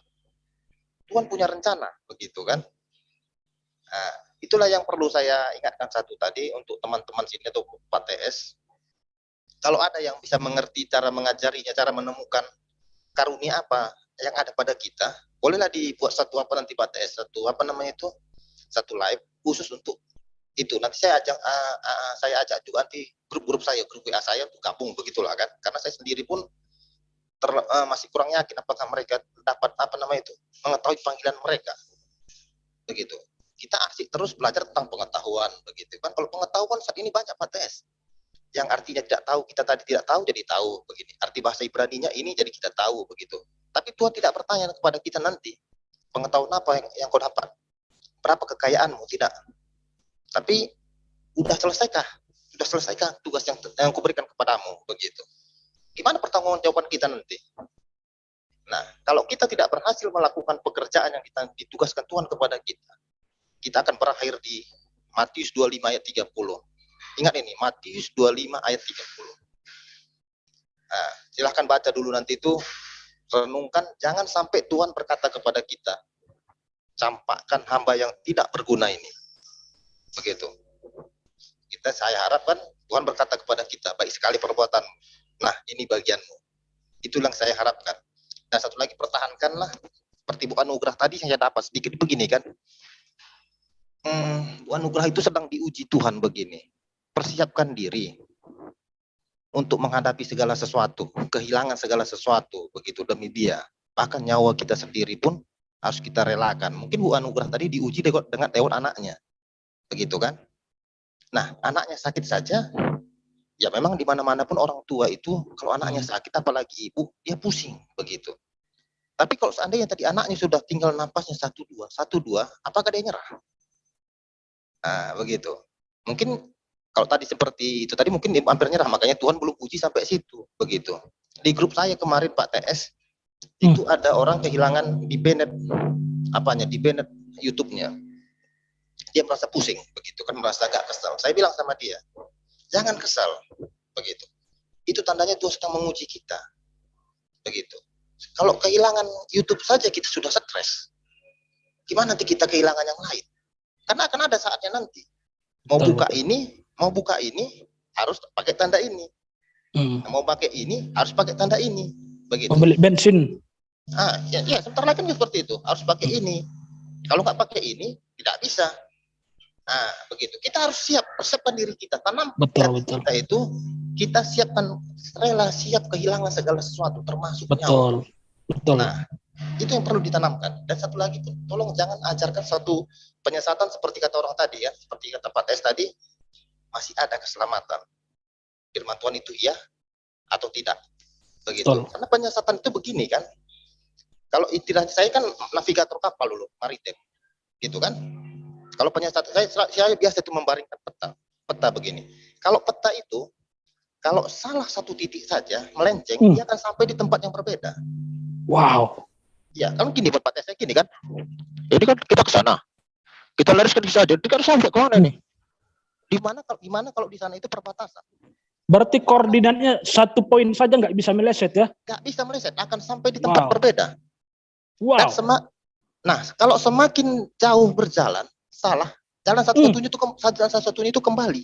Tuhan punya rencana begitu kan? Nah, itulah yang perlu saya ingatkan satu tadi untuk teman-teman sini atau Pak TS. Kalau ada yang bisa mengerti cara mengajarinya, cara menemukan karunia apa yang ada pada kita, bolehlah dibuat satu nanti Pak TS, satu live khusus untuk itu. Nanti saya ajak juga nanti grup-grup saya, grup WA saya untuk gabung begitulah kan. Karena saya sendiri pun masih kurang yakin apakah mereka dapat mengetahui panggilan mereka. Begitu. Kita asik terus belajar tentang pengetahuan begitu kan. Kalau pengetahuan saat ini banyak Pak TS. Yang artinya tidak tahu, kita tadi tidak tahu jadi tahu begini. Arti bahasa Ibraninya ini jadi kita tahu begitu. Tapi Tuhan tidak bertanya kepada kita nanti, pengetahuan apa yang kau dapat? Berapa kekayaanmu? Tidak. Tapi sudah selesaikah tugas yang kuberikan kepadamu begitu. Gimana pertanggungjawaban kita nanti? Nah, kalau kita tidak berhasil melakukan pekerjaan yang ditugaskan Tuhan kepada kita, kita akan berakhir di Matius 25 ayat 30. Ingat ini, Matius 25 ayat 30. Nah, silahkan baca dulu nanti itu, renungkan, jangan sampai Tuhan berkata kepada kita, campakkan hamba yang tidak berguna ini. Begitu. Saya harapkan Tuhan berkata kepada kita, baik sekali perbuatan. Nah, ini bagianmu. Itulah yang saya harapkan. Dan satu lagi, pertahankanlah. Seperti Bu Anugrah tadi saya dapat sedikit begini kan. Bu Anugrah itu sedang diuji Tuhan begini. Persiapkan diri untuk menghadapi segala sesuatu, kehilangan segala sesuatu, begitu demi dia. Bahkan nyawa kita sendiri pun harus kita relakan. Mungkin Bu Anugrah tadi diuji dengan lewat anaknya, begitu kan? Nah, anaknya sakit saja, ya memang di mana-mana pun orang tua itu, kalau anaknya sakit, apalagi ibu, dia pusing, begitu. Tapi kalau seandainya tadi anaknya sudah tinggal napasnya 1-2, apakah dia nyerah? Nah, begitu. Mungkin kalau tadi seperti itu tadi mungkin hampir nyerah, makanya Tuhan belum uji sampai situ, begitu. Di grup saya kemarin Pak TS itu ada orang kehilangan di banned YouTube-nya. Dia merasa pusing, begitu kan, merasa agak kesal. Saya bilang sama dia, jangan kesal, begitu. Itu tandanya Tuhan sedang menguji kita, begitu. Kalau kehilangan YouTube saja kita sudah stres, gimana nanti kita kehilangan yang lain? Karena akan ada saatnya nanti mau buka ini harus pakai tanda ini. Mau pakai ini harus pakai tanda ini, begitu. Membeli bensin. Ya, sebentar lagi kan seperti itu, harus pakai ini. Kalau nggak pakai ini tidak bisa. Nah, begitu. Kita harus persiapkan diri kita, tanam Betul. kita itu, kita siapkan, rela siap kehilangan segala sesuatu termasuk nyawa. Betul. Nah, itu yang perlu ditanamkan. Dan satu lagi, tolong jangan ajarkan satu penyesatan seperti kata orang tadi ya, seperti kata Pak Tes tadi, masih ada keselamatan. Firman Tuhan itu iya atau tidak, begitu. Betul. Karena penyesatan itu begini kan. Kalau istilahnya saya kan navigator kapal dulu, maritim, gitu kan. Kalau penyesatan saya biasa itu membaringkan peta begini. Kalau peta itu, kalau salah satu titik saja melenceng, dia akan sampai di tempat yang berbeda. Wow. Ya, kan gini Pak Tes, gini kan. Jadi kan kita ke sana, kita luruskan di sana, jadi kan sampai ke mana nih? Gimana kalau di sana itu perbatasan? Berarti koordinatnya 1 poin saja nggak bisa meleset ya? Nggak bisa meleset, akan sampai di tempat berbeda. Wow. Dan nah, kalau semakin jauh berjalan, salah, jalan satu-satunya itu kembali.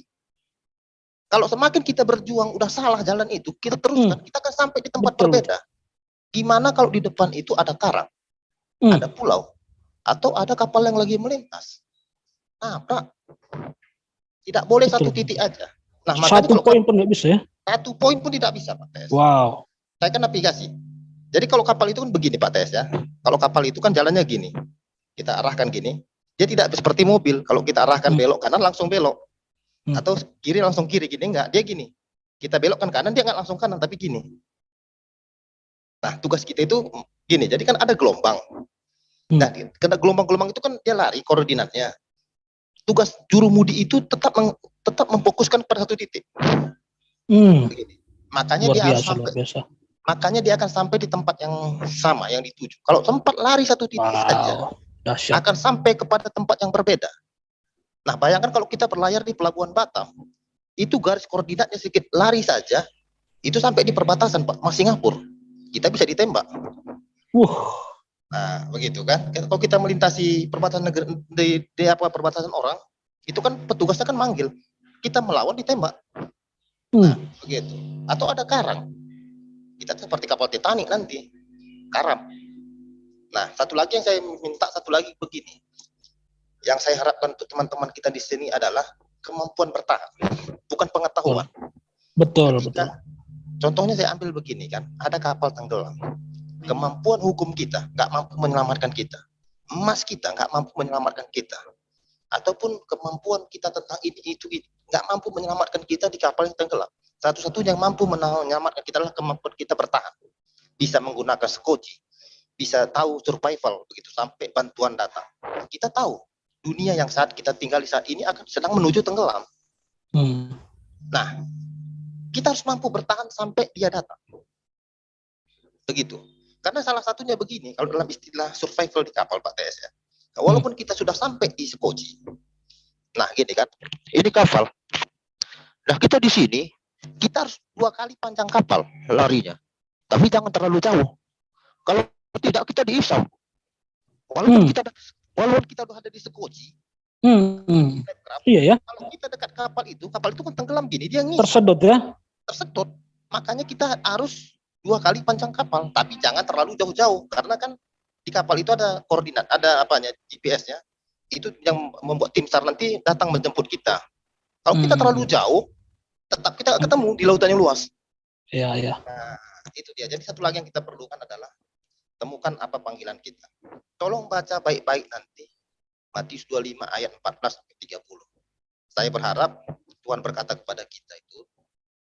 Kalau semakin kita berjuang udah salah jalan itu, kita teruskan, kita akan sampai di tempat berbeda. Gimana kalau di depan itu ada karang, ada pulau, atau ada kapal yang lagi melintas? Nah, Pak, tidak boleh satu titik aja. Nah, makanya 1 poin pun nggak bisa ya? 1 poin pun tidak bisa, Pak Tes. Wow. Saya kan navigasi. Jadi kalau kapal itu kan begini, Pak Tes ya. Kalau kapal itu kan jalannya gini. Kita arahkan gini. Dia tidak seperti mobil. Kalau kita arahkan belok kanan langsung belok. Atau kiri langsung kiri, gini enggak. Dia gini. Kita belokkan kanan, dia enggak langsung kanan, tapi gini. Nah, tugas kita itu gini. Jadi kan ada gelombang. Nah, karena gelombang-gelombang itu kan dia lari koordinatnya. Tugas jurumudi itu tetap memfokuskan pada satu titik. Makanya dia harus sampai. Makanya dia akan sampai di tempat yang sama yang dituju. Kalau tempat lari satu titik saja, akan sampai kepada tempat yang berbeda. Nah, bayangkan kalau kita berlayar di Pelabuhan Batam, itu garis koordinatnya sedikit lari saja, itu sampai di perbatasan Pak, Singapura. Kita bisa ditembak. Nah, begitu kan? Kalau kita melintasi perbatasan negeri perbatasan orang, itu kan petugasnya kan manggil. Kita melawan ditembak. Nah, begitu. Atau ada karang. Kita seperti kapal Titanic nanti. Karam. Nah, satu lagi yang saya minta begini. Yang saya harapkan untuk teman-teman kita di sini adalah kemampuan bertahan, bukan pengetahuan. Betul. Contohnya saya ambil begini kan, ada kapal tenggelam. Kemampuan hukum kita nggak mampu menyelamatkan kita. Emas kita nggak mampu menyelamatkan kita. Ataupun kemampuan kita tentang itu nggak mampu menyelamatkan kita di kapal yang tenggelam. Satu-satunya yang mampu menyelamatkan kita adalah kemampuan kita bertahan. Bisa menggunakan skoci, bisa tahu survival begitu sampai bantuan datang. Kita tahu dunia yang saat kita tinggal di saat ini akan sedang menuju tenggelam. Nah, kita harus mampu bertahan sampai dia datang. Begitu. Karena salah satunya begini, kalau dalam istilah survival di kapal Pak TS ya. Walaupun kita sudah sampai di Sekoci. Nah, gini kan. Ini kapal. Nah, kita di sini, kita harus 2 kali panjang kapal larinya. Tapi jangan terlalu jauh. Kalau tidak, kita diisau. Walaupun kita udah ada di Sekoci. Iya ya. Kalau kita dekat kapal itu kan tenggelam gini, dia ngisi. Tersedot ya. Tersedot. Makanya kita harus 2 kali panjang kapal, tapi jangan terlalu jauh-jauh karena kan di kapal itu ada koordinat, ada apanya GPS-nya. Itu yang membuat tim SAR nanti datang menjemput kita. Kalau kita terlalu jauh, tetap kita ketemu di lautan yang luas. Iya, iya. Nah, itu dia. Jadi satu lagi yang kita perlukan adalah temukan apa panggilan kita. Tolong baca baik-baik nanti Matius 25 ayat 14 sampai 30. Saya berharap Tuhan berkata kepada kita itu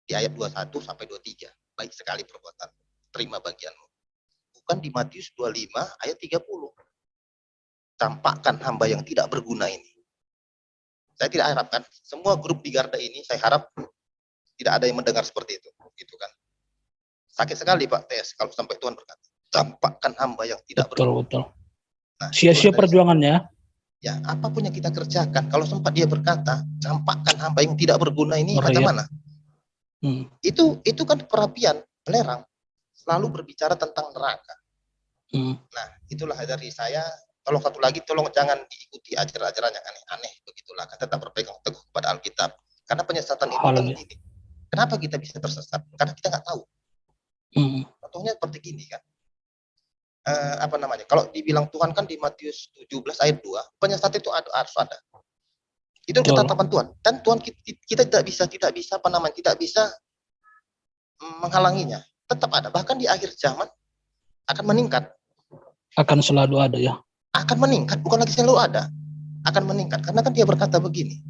di ayat 21 sampai 23. Baik sekali perbuatan, terima bagianmu. Bukan di Matius 25 ayat 30. Campakkan hamba yang tidak berguna ini. Saya tidak harapkan semua grup di Garda ini, saya harap tidak ada yang mendengar seperti itu. Gitu kan. Sakit sekali Pak TS kalau sampai Tuhan berkata, campakkan hamba yang tidak berguna. Betul. Nah, Sia-sia perjuangannya. Ya, apapun yang kita kerjakan, kalau sempat dia berkata, campakkan hamba yang tidak berguna ini, macam mana? Itu kan perapian, belerang. Selalu berbicara tentang neraka. Nah, itulah dari saya. Tolong satu lagi, tolong jangan diikuti ajaran-ajaran yang aneh-aneh. Begitulah, tetap berpegang teguh kepada Alkitab. Karena penyesatan itu kan begini. Kenapa kita bisa tersesat? Karena kita nggak tahu. Contohnya seperti gini kan. Kalau dibilang Tuhan kan di Matius 17 ayat 2, penyesat itu harus ada. Itu ketetapan Tuhan. Dan Tuhan kita tidak bisa menghalanginya. Tetap ada. Bahkan di akhir zaman akan meningkat. Akan selalu ada ya. Akan meningkat, bukan lagi selalu ada. Akan meningkat. Karena kan dia berkata begini.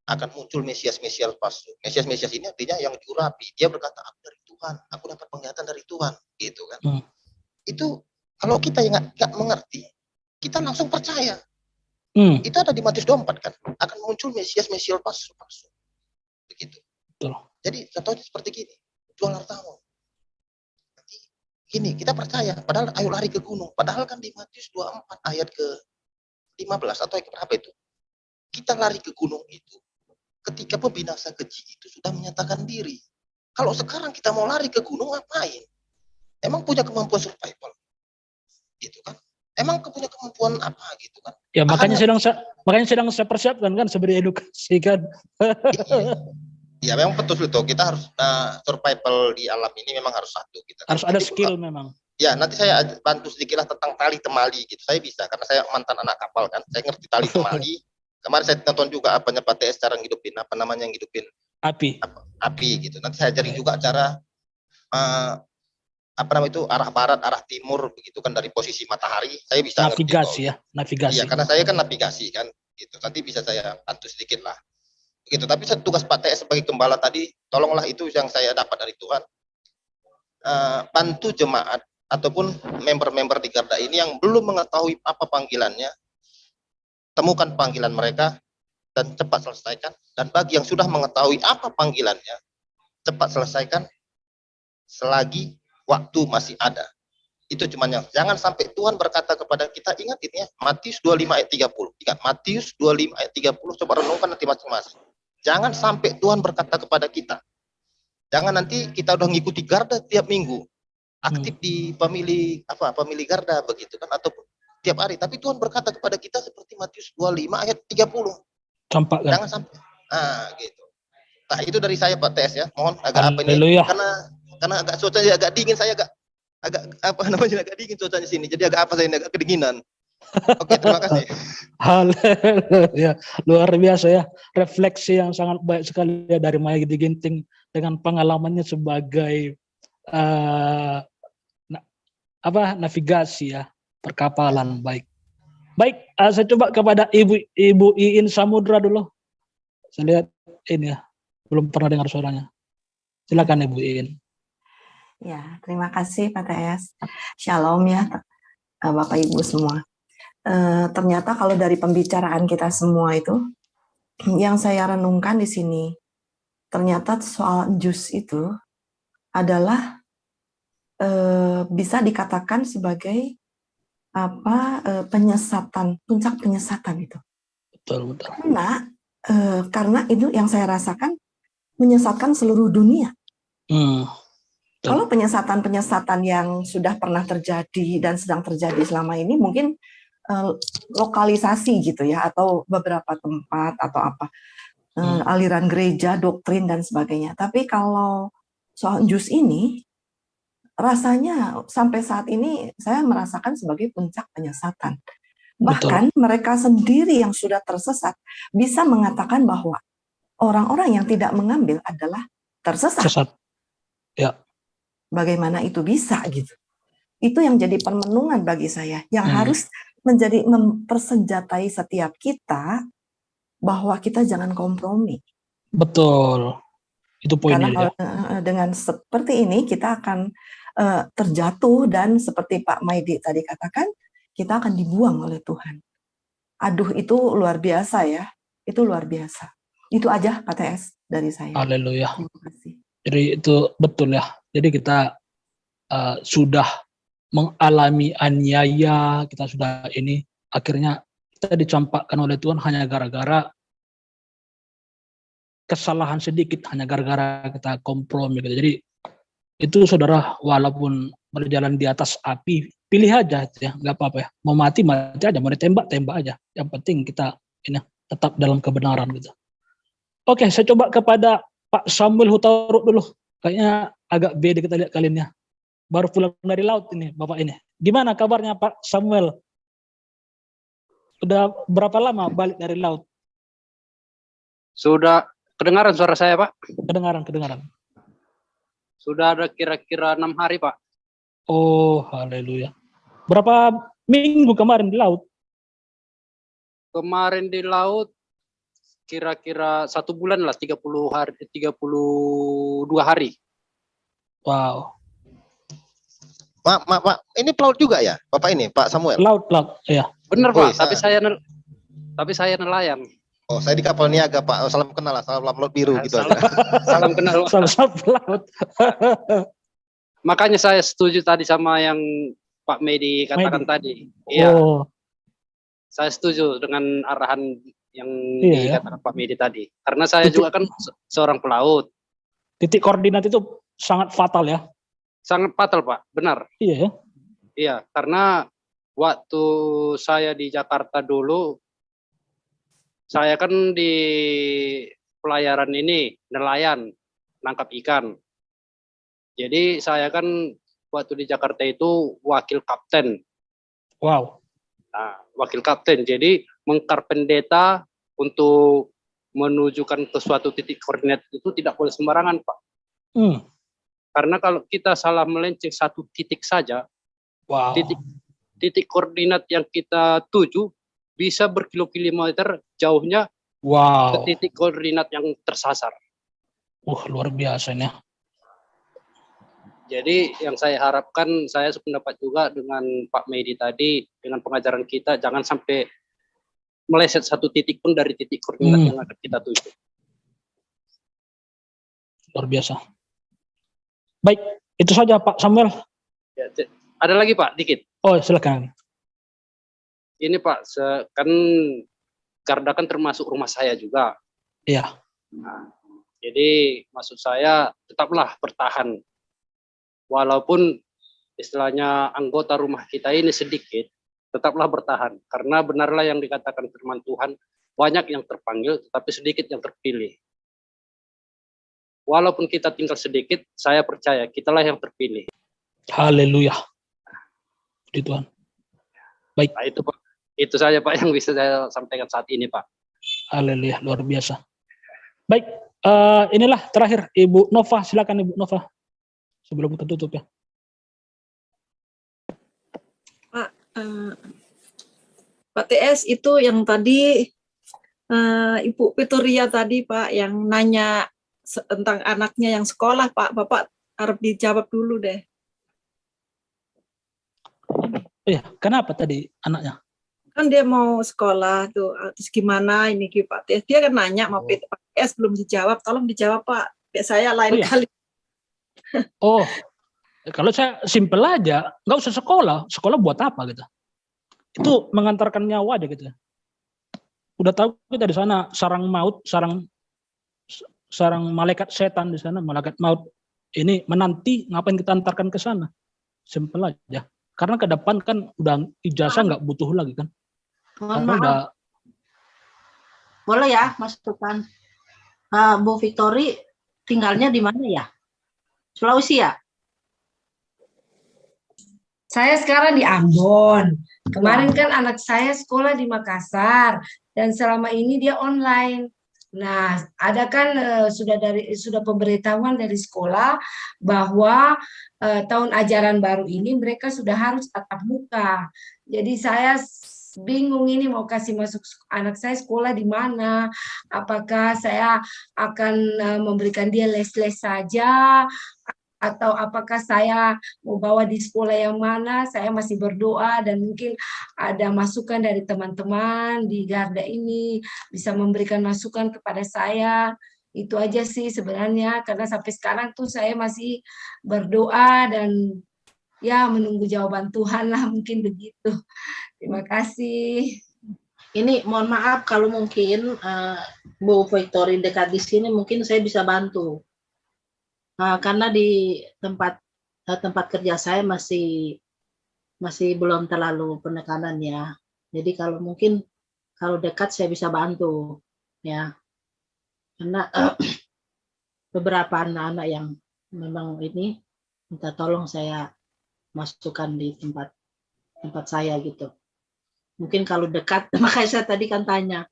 Akan muncul Mesias-Mesias palsu. Mesias-Mesias ini artinya yang diurapi. Dia berkata, aku dari Tuhan. Aku dapat penglihatan dari Tuhan. Gitu kan. Itu kalau kita yang nggak mengerti, kita langsung percaya. Itu ada di Matius 24 kan, akan muncul Mesias-Mesias palsu. Begitu. Betul. Jadi contohnya seperti gini, jual hartamu. Nanti gini, kita percaya, padahal ayo lari ke gunung. Padahal kan di Matius 24 ayat ke 15 atau ayat berapa itu, kita lari ke gunung itu ketika pembinasa keji itu sudah menyatakan diri. Kalau sekarang kita mau lari ke gunung, ngapain? Emang punya kemampuan survival? Gitu kan, emang punya kemampuan apa gitu kan? Ya makanya sedang saya persiapkan kan sebagai edukasi kan. Ya memang betul itu, kita harus survival di alam ini memang harus satu kita. Harus ada skill memang. Ya nanti saya bantu sedikit lah tentang tali temali gitu. Saya bisa karena saya mantan anak kapal kan, saya ngerti tali temali. Kemarin saya nonton juga apanya Pak TS cara ngidupin ngidupin api gitu. Nanti saya ajarin juga cara arah barat, arah timur begitu kan dari posisi matahari. Saya bisa navigasi ya, navigasi. Iya, karena saya kan navigasi kan gitu. Nanti bisa saya bantu sedikit lah. Begitu. Tapi tugas Pak TS sebagai gembala tadi, tolonglah itu yang saya dapat dari Tuhan. Bantu jemaat ataupun member-member di Garda ini yang belum mengetahui apa panggilannya. Temukan panggilan mereka dan cepat selesaikan. Dan bagi yang sudah mengetahui apa panggilannya, cepat selesaikan selagi waktu masih ada. Itu cuman yang jangan sampai Tuhan berkata kepada kita, ingatin ya, Matius 25 ayat 30. Ingat, Matius 25 ayat 30, coba renungkan nanti masing-masing. Jangan sampai Tuhan berkata kepada kita. Jangan nanti kita udah ngikuti Garda tiap minggu. Aktif di pemilih Garda begitu kan, ataupun tiap hari. Tapi Tuhan berkata kepada kita seperti Matius 25 ayat 30. Campakkan. Jangan sampai. Gitu. Nah, itu dari saya Pak TS ya. Mohon agak Haleluya. karena agak cuacanya agak dingin, saya agak dingin cuacanya sini, jadi agak kedinginan. Oke, terima kasih. Haleluya, luar biasa ya, refleksi yang sangat baik sekali ya dari Maya Ginting dengan pengalamannya sebagai navigasi ya, perkapalan. Baik, saya coba kepada Ibu Iin Samudra dulu. Saya lihat ini ya, belum pernah dengar suaranya. Silakan Ibu Iin. Ya, terima kasih Pak TS. Shalom ya Bapak Ibu semua. Ternyata kalau dari pembicaraan kita semua itu, yang saya renungkan di sini, ternyata soal jus itu adalah bisa dikatakan sebagai penyesatan, puncak penyesatan itu. Betul. Karena itu yang saya rasakan menyesatkan seluruh dunia. Kalau penyesatan-penyesatan yang sudah pernah terjadi dan sedang terjadi selama ini mungkin lokalisasi gitu ya, atau beberapa tempat atau apa, aliran gereja, doktrin dan sebagainya. Tapi kalau soal jus ini, rasanya sampai saat ini saya merasakan sebagai puncak penyesatan. Bahkan mereka sendiri yang sudah tersesat bisa mengatakan bahwa orang-orang yang tidak mengambil adalah tersesat. Ya. Bagaimana itu bisa gitu? Itu yang jadi permenungan bagi saya, yang harus menjadi mempersenjatai setiap kita bahwa kita jangan kompromi. Betul. Itu poinnya. Karena dengan seperti ini kita akan terjatuh dan seperti Pak Maidi tadi katakan, kita akan dibuang oleh Tuhan. Aduh, itu luar biasa ya. Itu luar biasa. Itu aja Pak TS dari saya. Haleluya. Terima kasih. Jadi itu betul ya. Jadi kita sudah mengalami aniaya, kita sudah ini, akhirnya kita dicampakkan oleh Tuhan hanya gara-gara kesalahan sedikit, hanya gara-gara kita kompromi gitu. Jadi itu saudara, walaupun berjalan di atas api, pilih aja ya, nggak apa-apa ya. Mau mati aja, mau ditembak aja. Yang penting kita ini tetap dalam kebenaran gitu. Oke, saya coba kepada Pak Samuel Hutaruk dulu. Kayaknya agak beda kita lihat kali ini ya. Baru pulang dari laut ini, Bapak ini. Gimana kabarnya Pak Samuel? Udah berapa lama balik dari laut? Sudah kedengaran suara saya, Pak? Kedengaran. Sudah ada kira-kira 6 hari, Pak. Oh, haleluya. Berapa minggu kemarin di laut? Kemarin di laut kira-kira 1 bulan lah, 32 hari. Wow. Pak, ini pelaut juga ya, Bapak ini, Pak Samuel? Laut, ya. Benar, Pak. Tapi saya nelayan. Oh, saya di kapal niaga, Pak. Oh, salam kenal lah, salam laut biru gitu aja. Salam kenal. Salam laut. Makanya saya setuju tadi sama yang Pak Medi katakan tadi. Iya. Oh. Saya setuju dengan arahan yang Iya, dikatakan Pak Medi tadi. Karena saya juga kan seorang pelaut. Titik koordinat itu sangat fatal ya. Sangat fatal, Pak. Benar. Iya. Iya, karena waktu saya di Jakarta dulu, saya kan di pelayaran ini nelayan, nangkap ikan. Jadi saya kan waktu di Jakarta itu wakil kapten. Wow. Nah, wakil kapten. Jadi mengkarpendeta untuk menujukan ke suatu titik koordinat itu tidak boleh sembarangan, Pak. Karena kalau kita salah melenceng satu titik saja, titik koordinat yang kita tuju bisa berkilo-kilometer jauhnya ke titik koordinat yang tersasar. Luar biasa ya. Jadi yang saya harapkan, saya sependapat juga dengan Pak Medi tadi, dengan pengajaran kita, jangan sampai meleset satu titik pun dari titik koordinat yang akan kita tuju. Luar biasa. Baik, itu saja Pak Samuel. Ya, ada lagi Pak, dikit. Oh, silakan. Ini Pak, kan Garda kan termasuk rumah saya juga. Iya. Nah, jadi maksud saya tetaplah bertahan. Walaupun istilahnya anggota rumah kita ini sedikit, tetaplah bertahan. Karena benarlah yang dikatakan firman Tuhan, banyak yang terpanggil, tetapi sedikit yang terpilih. Walaupun kita tinggal sedikit, saya percaya kitalah yang terpilih. Haleluya. Puji Tuhan. Baik. Nah, itu Pak. Itu saja Pak yang bisa saya sampaikan saat ini Pak. Haleluya, luar biasa. Baik, inilah terakhir Ibu Nova, silakan Ibu Nova. Sebelum kita tutup ya. Pak TS, itu yang tadi Ibu Victoria tadi Pak yang nanya tentang anaknya yang sekolah Pak, Bapak harus dijawab dulu deh. Iya, kenapa tadi anaknya? Kan dia mau sekolah tuh, terus gimana ini Pak TS? Dia kan nanya mau Pak TS belum dijawab, tolong dijawab Pak. Saya lain kali. Oh, kalau saya simpel aja, nggak usah sekolah. Sekolah buat apa gitu? itu mengantarkan nyawa aja gitu. Udah tahu kita di sana sarang maut, sarang malaikat setan di sana, malaikat maut ini menanti, ngapain kita antarkan ke sana? Simpel aja. Karena ke depan kan udah ijazah nggak butuh lagi kan. Mohon Karena maaf. udah, Boleh ya masukan. Bu Victory tinggalnya di mana ya? Sulawesi ya? Saya sekarang di Ambon. Kemarin kan anak saya sekolah di Makassar dan selama ini dia online. Nah, ada kan sudah pemberitahuan dari sekolah bahwa tahun ajaran baru ini mereka sudah harus tatap muka. Jadi saya bingung ini mau kasih masuk anak saya sekolah di mana. Apakah saya akan memberikan dia les-les saja atau apakah saya mau bawa di sekolah yang mana? Saya masih berdoa dan mungkin ada masukan dari teman-teman di Garda ini bisa memberikan masukan kepada saya. Itu aja sih sebenarnya, karena sampai sekarang tuh saya masih berdoa dan ya menunggu jawaban Tuhan lah, mungkin begitu. Terima kasih. Ini mohon maaf kalau mungkin Bu Victory dekat di sini mungkin saya bisa bantu. Karena di tempat kerja saya masih belum terlalu penekanan ya. Jadi kalau mungkin kalau dekat saya bisa bantu ya. Karena beberapa anak-anak yang memang ini minta tolong saya masukkan di tempat saya gitu. Mungkin kalau dekat, makanya saya tadi kan tanya,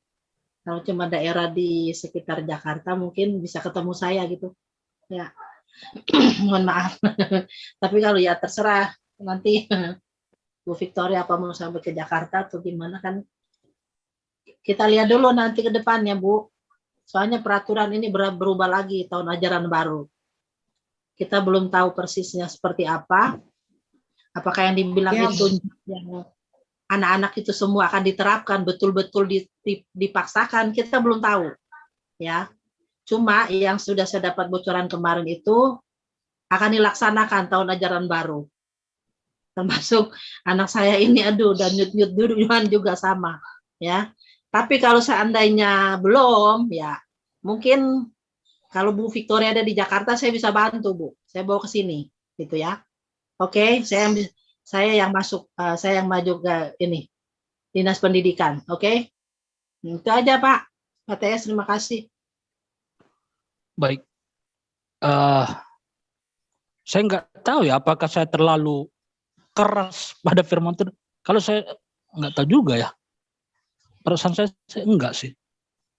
kalau cuma daerah di sekitar Jakarta mungkin bisa ketemu saya gitu. Ya, mohon maaf. Tapi kalau ya terserah nanti Bu Victoria apa mau sampai ke Jakarta atau gimana kan. Kita lihat dulu nanti ke depannya Bu. Soalnya peraturan ini berubah lagi tahun ajaran baru. Kita belum tahu persisnya seperti apa. Apakah yang dibilang Ya, itu yang anak-anak itu semua akan diterapkan betul-betul dipaksakan, kita belum tahu ya. Cuma yang sudah saya dapat bocoran kemarin itu akan dilaksanakan tahun ajaran baru, termasuk anak saya ini dan nyut-nyut duluan juga sama ya. Tapi kalau seandainya belum ya mungkin kalau Bu Victoria ada di Jakarta saya bisa bantu Bu, saya bawa ke sini gitu ya. Oke, saya yang masuk, saya yang maju ke ini Dinas Pendidikan, oke? Itu aja Pak TS, terima kasih. baik. Saya nggak tahu ya apakah saya terlalu keras pada firman Tuhan. Kalau saya nggak tahu juga ya. Perasaan saya enggak sih.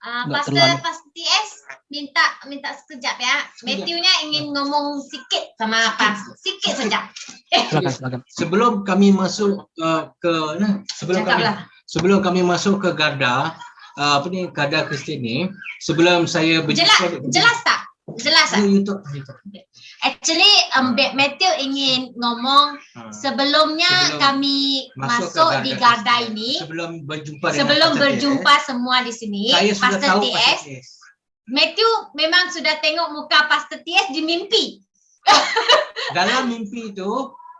Nggak terlalu. Pastor TS minta sekejap ya. Sekejap. Matthew-nya ingin ngomong sedikit sama Pak. Sedikit saja. Silakan. Sebelum kami masuk sebelum kami masuk ke Garda, Garda Kristian ini, sebelum saya Jelas tak? Jelas tak? YouTube. Actually, Matthew ingin ngomong sebelumnya kami masuk di Garda ini, sebelum sebelum berjumpa semua di sini, saya sudah Pastor tahu TS. Pastor TS. Matthew memang sudah tengok muka Pastor TS di mimpi. Dalam mimpi itu,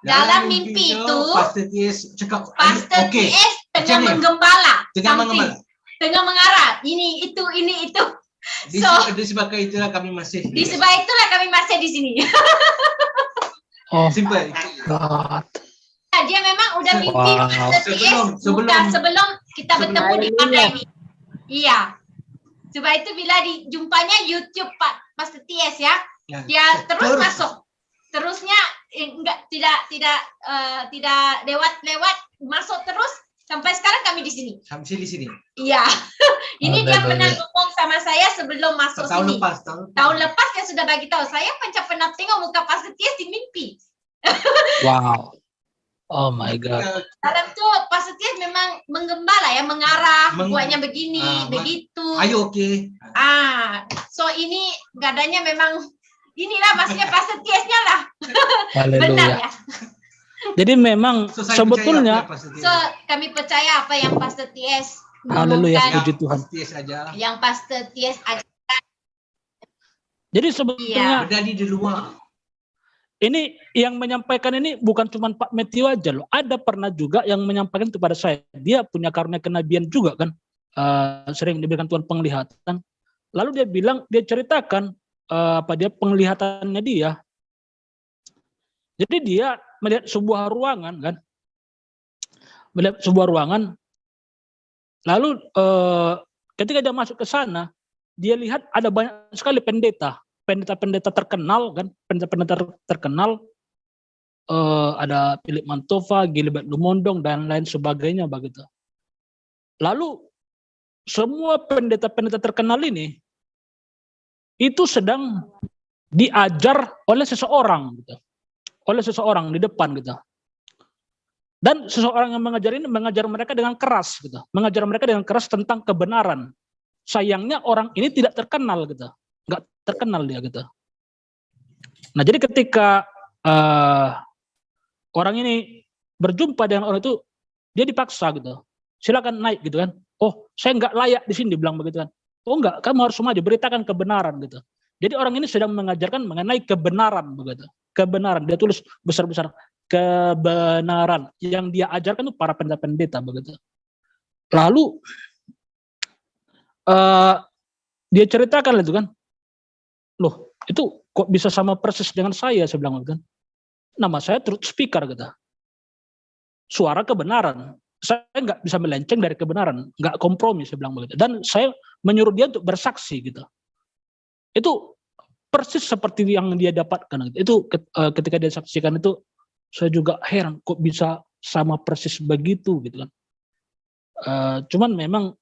Pastor Pastor TS cakap, Pastor okey, TS tengah macam ni? menggembala, Tengah something. menggembala. Tengah mengarah, ini itu. Disebabkan itulah kami masih. Disebab itulah kami masih di sini. Oh, Simple. God. Dia memang udah mimpi Wow. Pastor TS sebelum kita bertemu di Garda ini. Iya. Sebab itu bila dijumpanya YouTube Pak Pastor TS ya, Ya, dia terus masuk. Terusnya tidak lewat masuk terus sampai sekarang kami di sini. Sampai di sini. Iya. Ini dia Haleluya. pernah ngomong sama saya sebelum masuk Tahun sini. lepas. Tahun lepas dia sudah bagi tahu saya pernah tengok muka Pastor TS di mimpi. Wow. Oh my God. Dalam tu Pastor TS memang menggembala ya, mengarah, buatnya begini, begitu. Ayo okey. So ini gadanya memang inilah maksudnya Pastor TS-nya lah. Benar Haleluya. ya. Jadi memang So, saya sebetulnya percaya apa Pastor TS. So kami percaya apa yang Pastor TS Haleluya, ngomongkan, puji Tuhan. Pastor TS aja. yang Pastor TS Jadi sebetulnya Berdiri di luar. ini yang menyampaikan ini bukan cuma Pak Matthew aja loh. Ada pernah juga yang menyampaikan kepada saya. Dia punya karunia kenabian juga kan. Sering diberikan Tuhan penglihatan. Lalu dia bilang, dia ceritakan dia penglihatannya dia. Jadi dia melihat sebuah ruangan kan. Melihat sebuah ruangan. Lalu ketika dia masuk ke sana, dia lihat ada banyak sekali pendeta-pendeta terkenal kan, pendeta-pendeta terkenal, ada Philip Mantova, Gilbert Lumondong dan lain sebagainya begitu. Lalu semua pendeta-pendeta terkenal ini itu sedang diajar oleh seseorang gitu. Oleh seseorang di depan gitu. Dan seseorang yang mengajar ini mengajar mereka dengan keras gitu. Mengajar mereka dengan keras tentang kebenaran. Sayangnya orang ini tidak terkenal gitu. Nggak terkenal dia gitu. Nah jadi ketika orang ini berjumpa dengan orang itu, dia dipaksa gitu. Silakan naik gitu kan. Oh saya nggak layak di sini, dibilang begitu kan. Oh enggak, kamu harus maju, beritakan kebenaran gitu. Jadi orang ini sedang mengajarkan mengenai kebenaran begitu. Kebenaran, dia tulis besar-besar. Kebenaran yang dia ajarkan itu para pendeta-pendeta begitu. Lalu dia ceritakan itu kan. Loh, itu kok bisa sama persis dengan saya bilang kan. Nama saya truth speaker gitu. Suara kebenaran. Saya nggak bisa melenceng dari kebenaran, nggak kompromi saya bilang begitu. Dan saya menyuruh dia untuk bersaksi gitu. Itu persis seperti yang dia dapatkan. Itu ketika dia saksikan itu, saya juga heran kok bisa sama persis begitu gitu kan. Cuman memang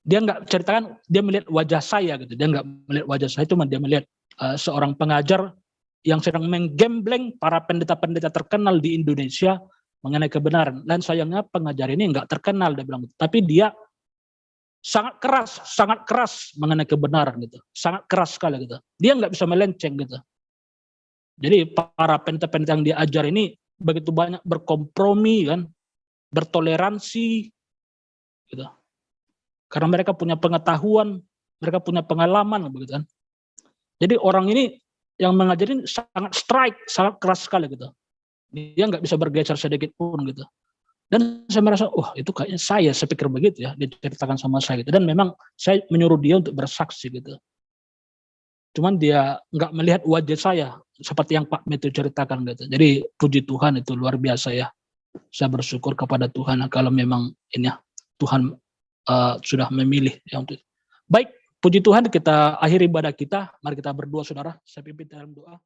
dia nggak ceritakan, dia melihat wajah saya gitu. Dia nggak melihat wajah saya, cuma dia melihat seorang pengajar yang sedang menggembleng para pendeta-pendeta terkenal di Indonesia mengenai kebenaran. Dan sayangnya pengajar ini nggak terkenal, dia bilang. Tapi dia sangat keras mengenai kebenaran gitu. Sangat keras sekali gitu. Dia nggak bisa melenceng gitu. Jadi para pendeta-pendeta yang dia ajar ini begitu banyak berkompromi kan, bertoleransi gitu. Karena mereka punya pengetahuan, mereka punya pengalaman begitu kan. Jadi orang ini yang mengajarin sangat strike, sangat keras sekali gitu. Dia nggak bisa bergeser sedikit pun gitu. Dan saya merasa, itu kayaknya saya pikir begitu ya, diceritakan sama saya gitu. Dan memang saya menyuruh dia untuk bersaksi gitu. Cuman dia nggak melihat wajah saya seperti yang Pak Matthew ceritakan gitu. Jadi puji Tuhan, itu luar biasa ya. Saya bersyukur kepada Tuhan kalau memang ini ya, Tuhan sudah memilih ya untuk. Baik, puji Tuhan, kita akhiri ibadah kita. Mari kita berdoa saudara. Saya pimpin dalam doa.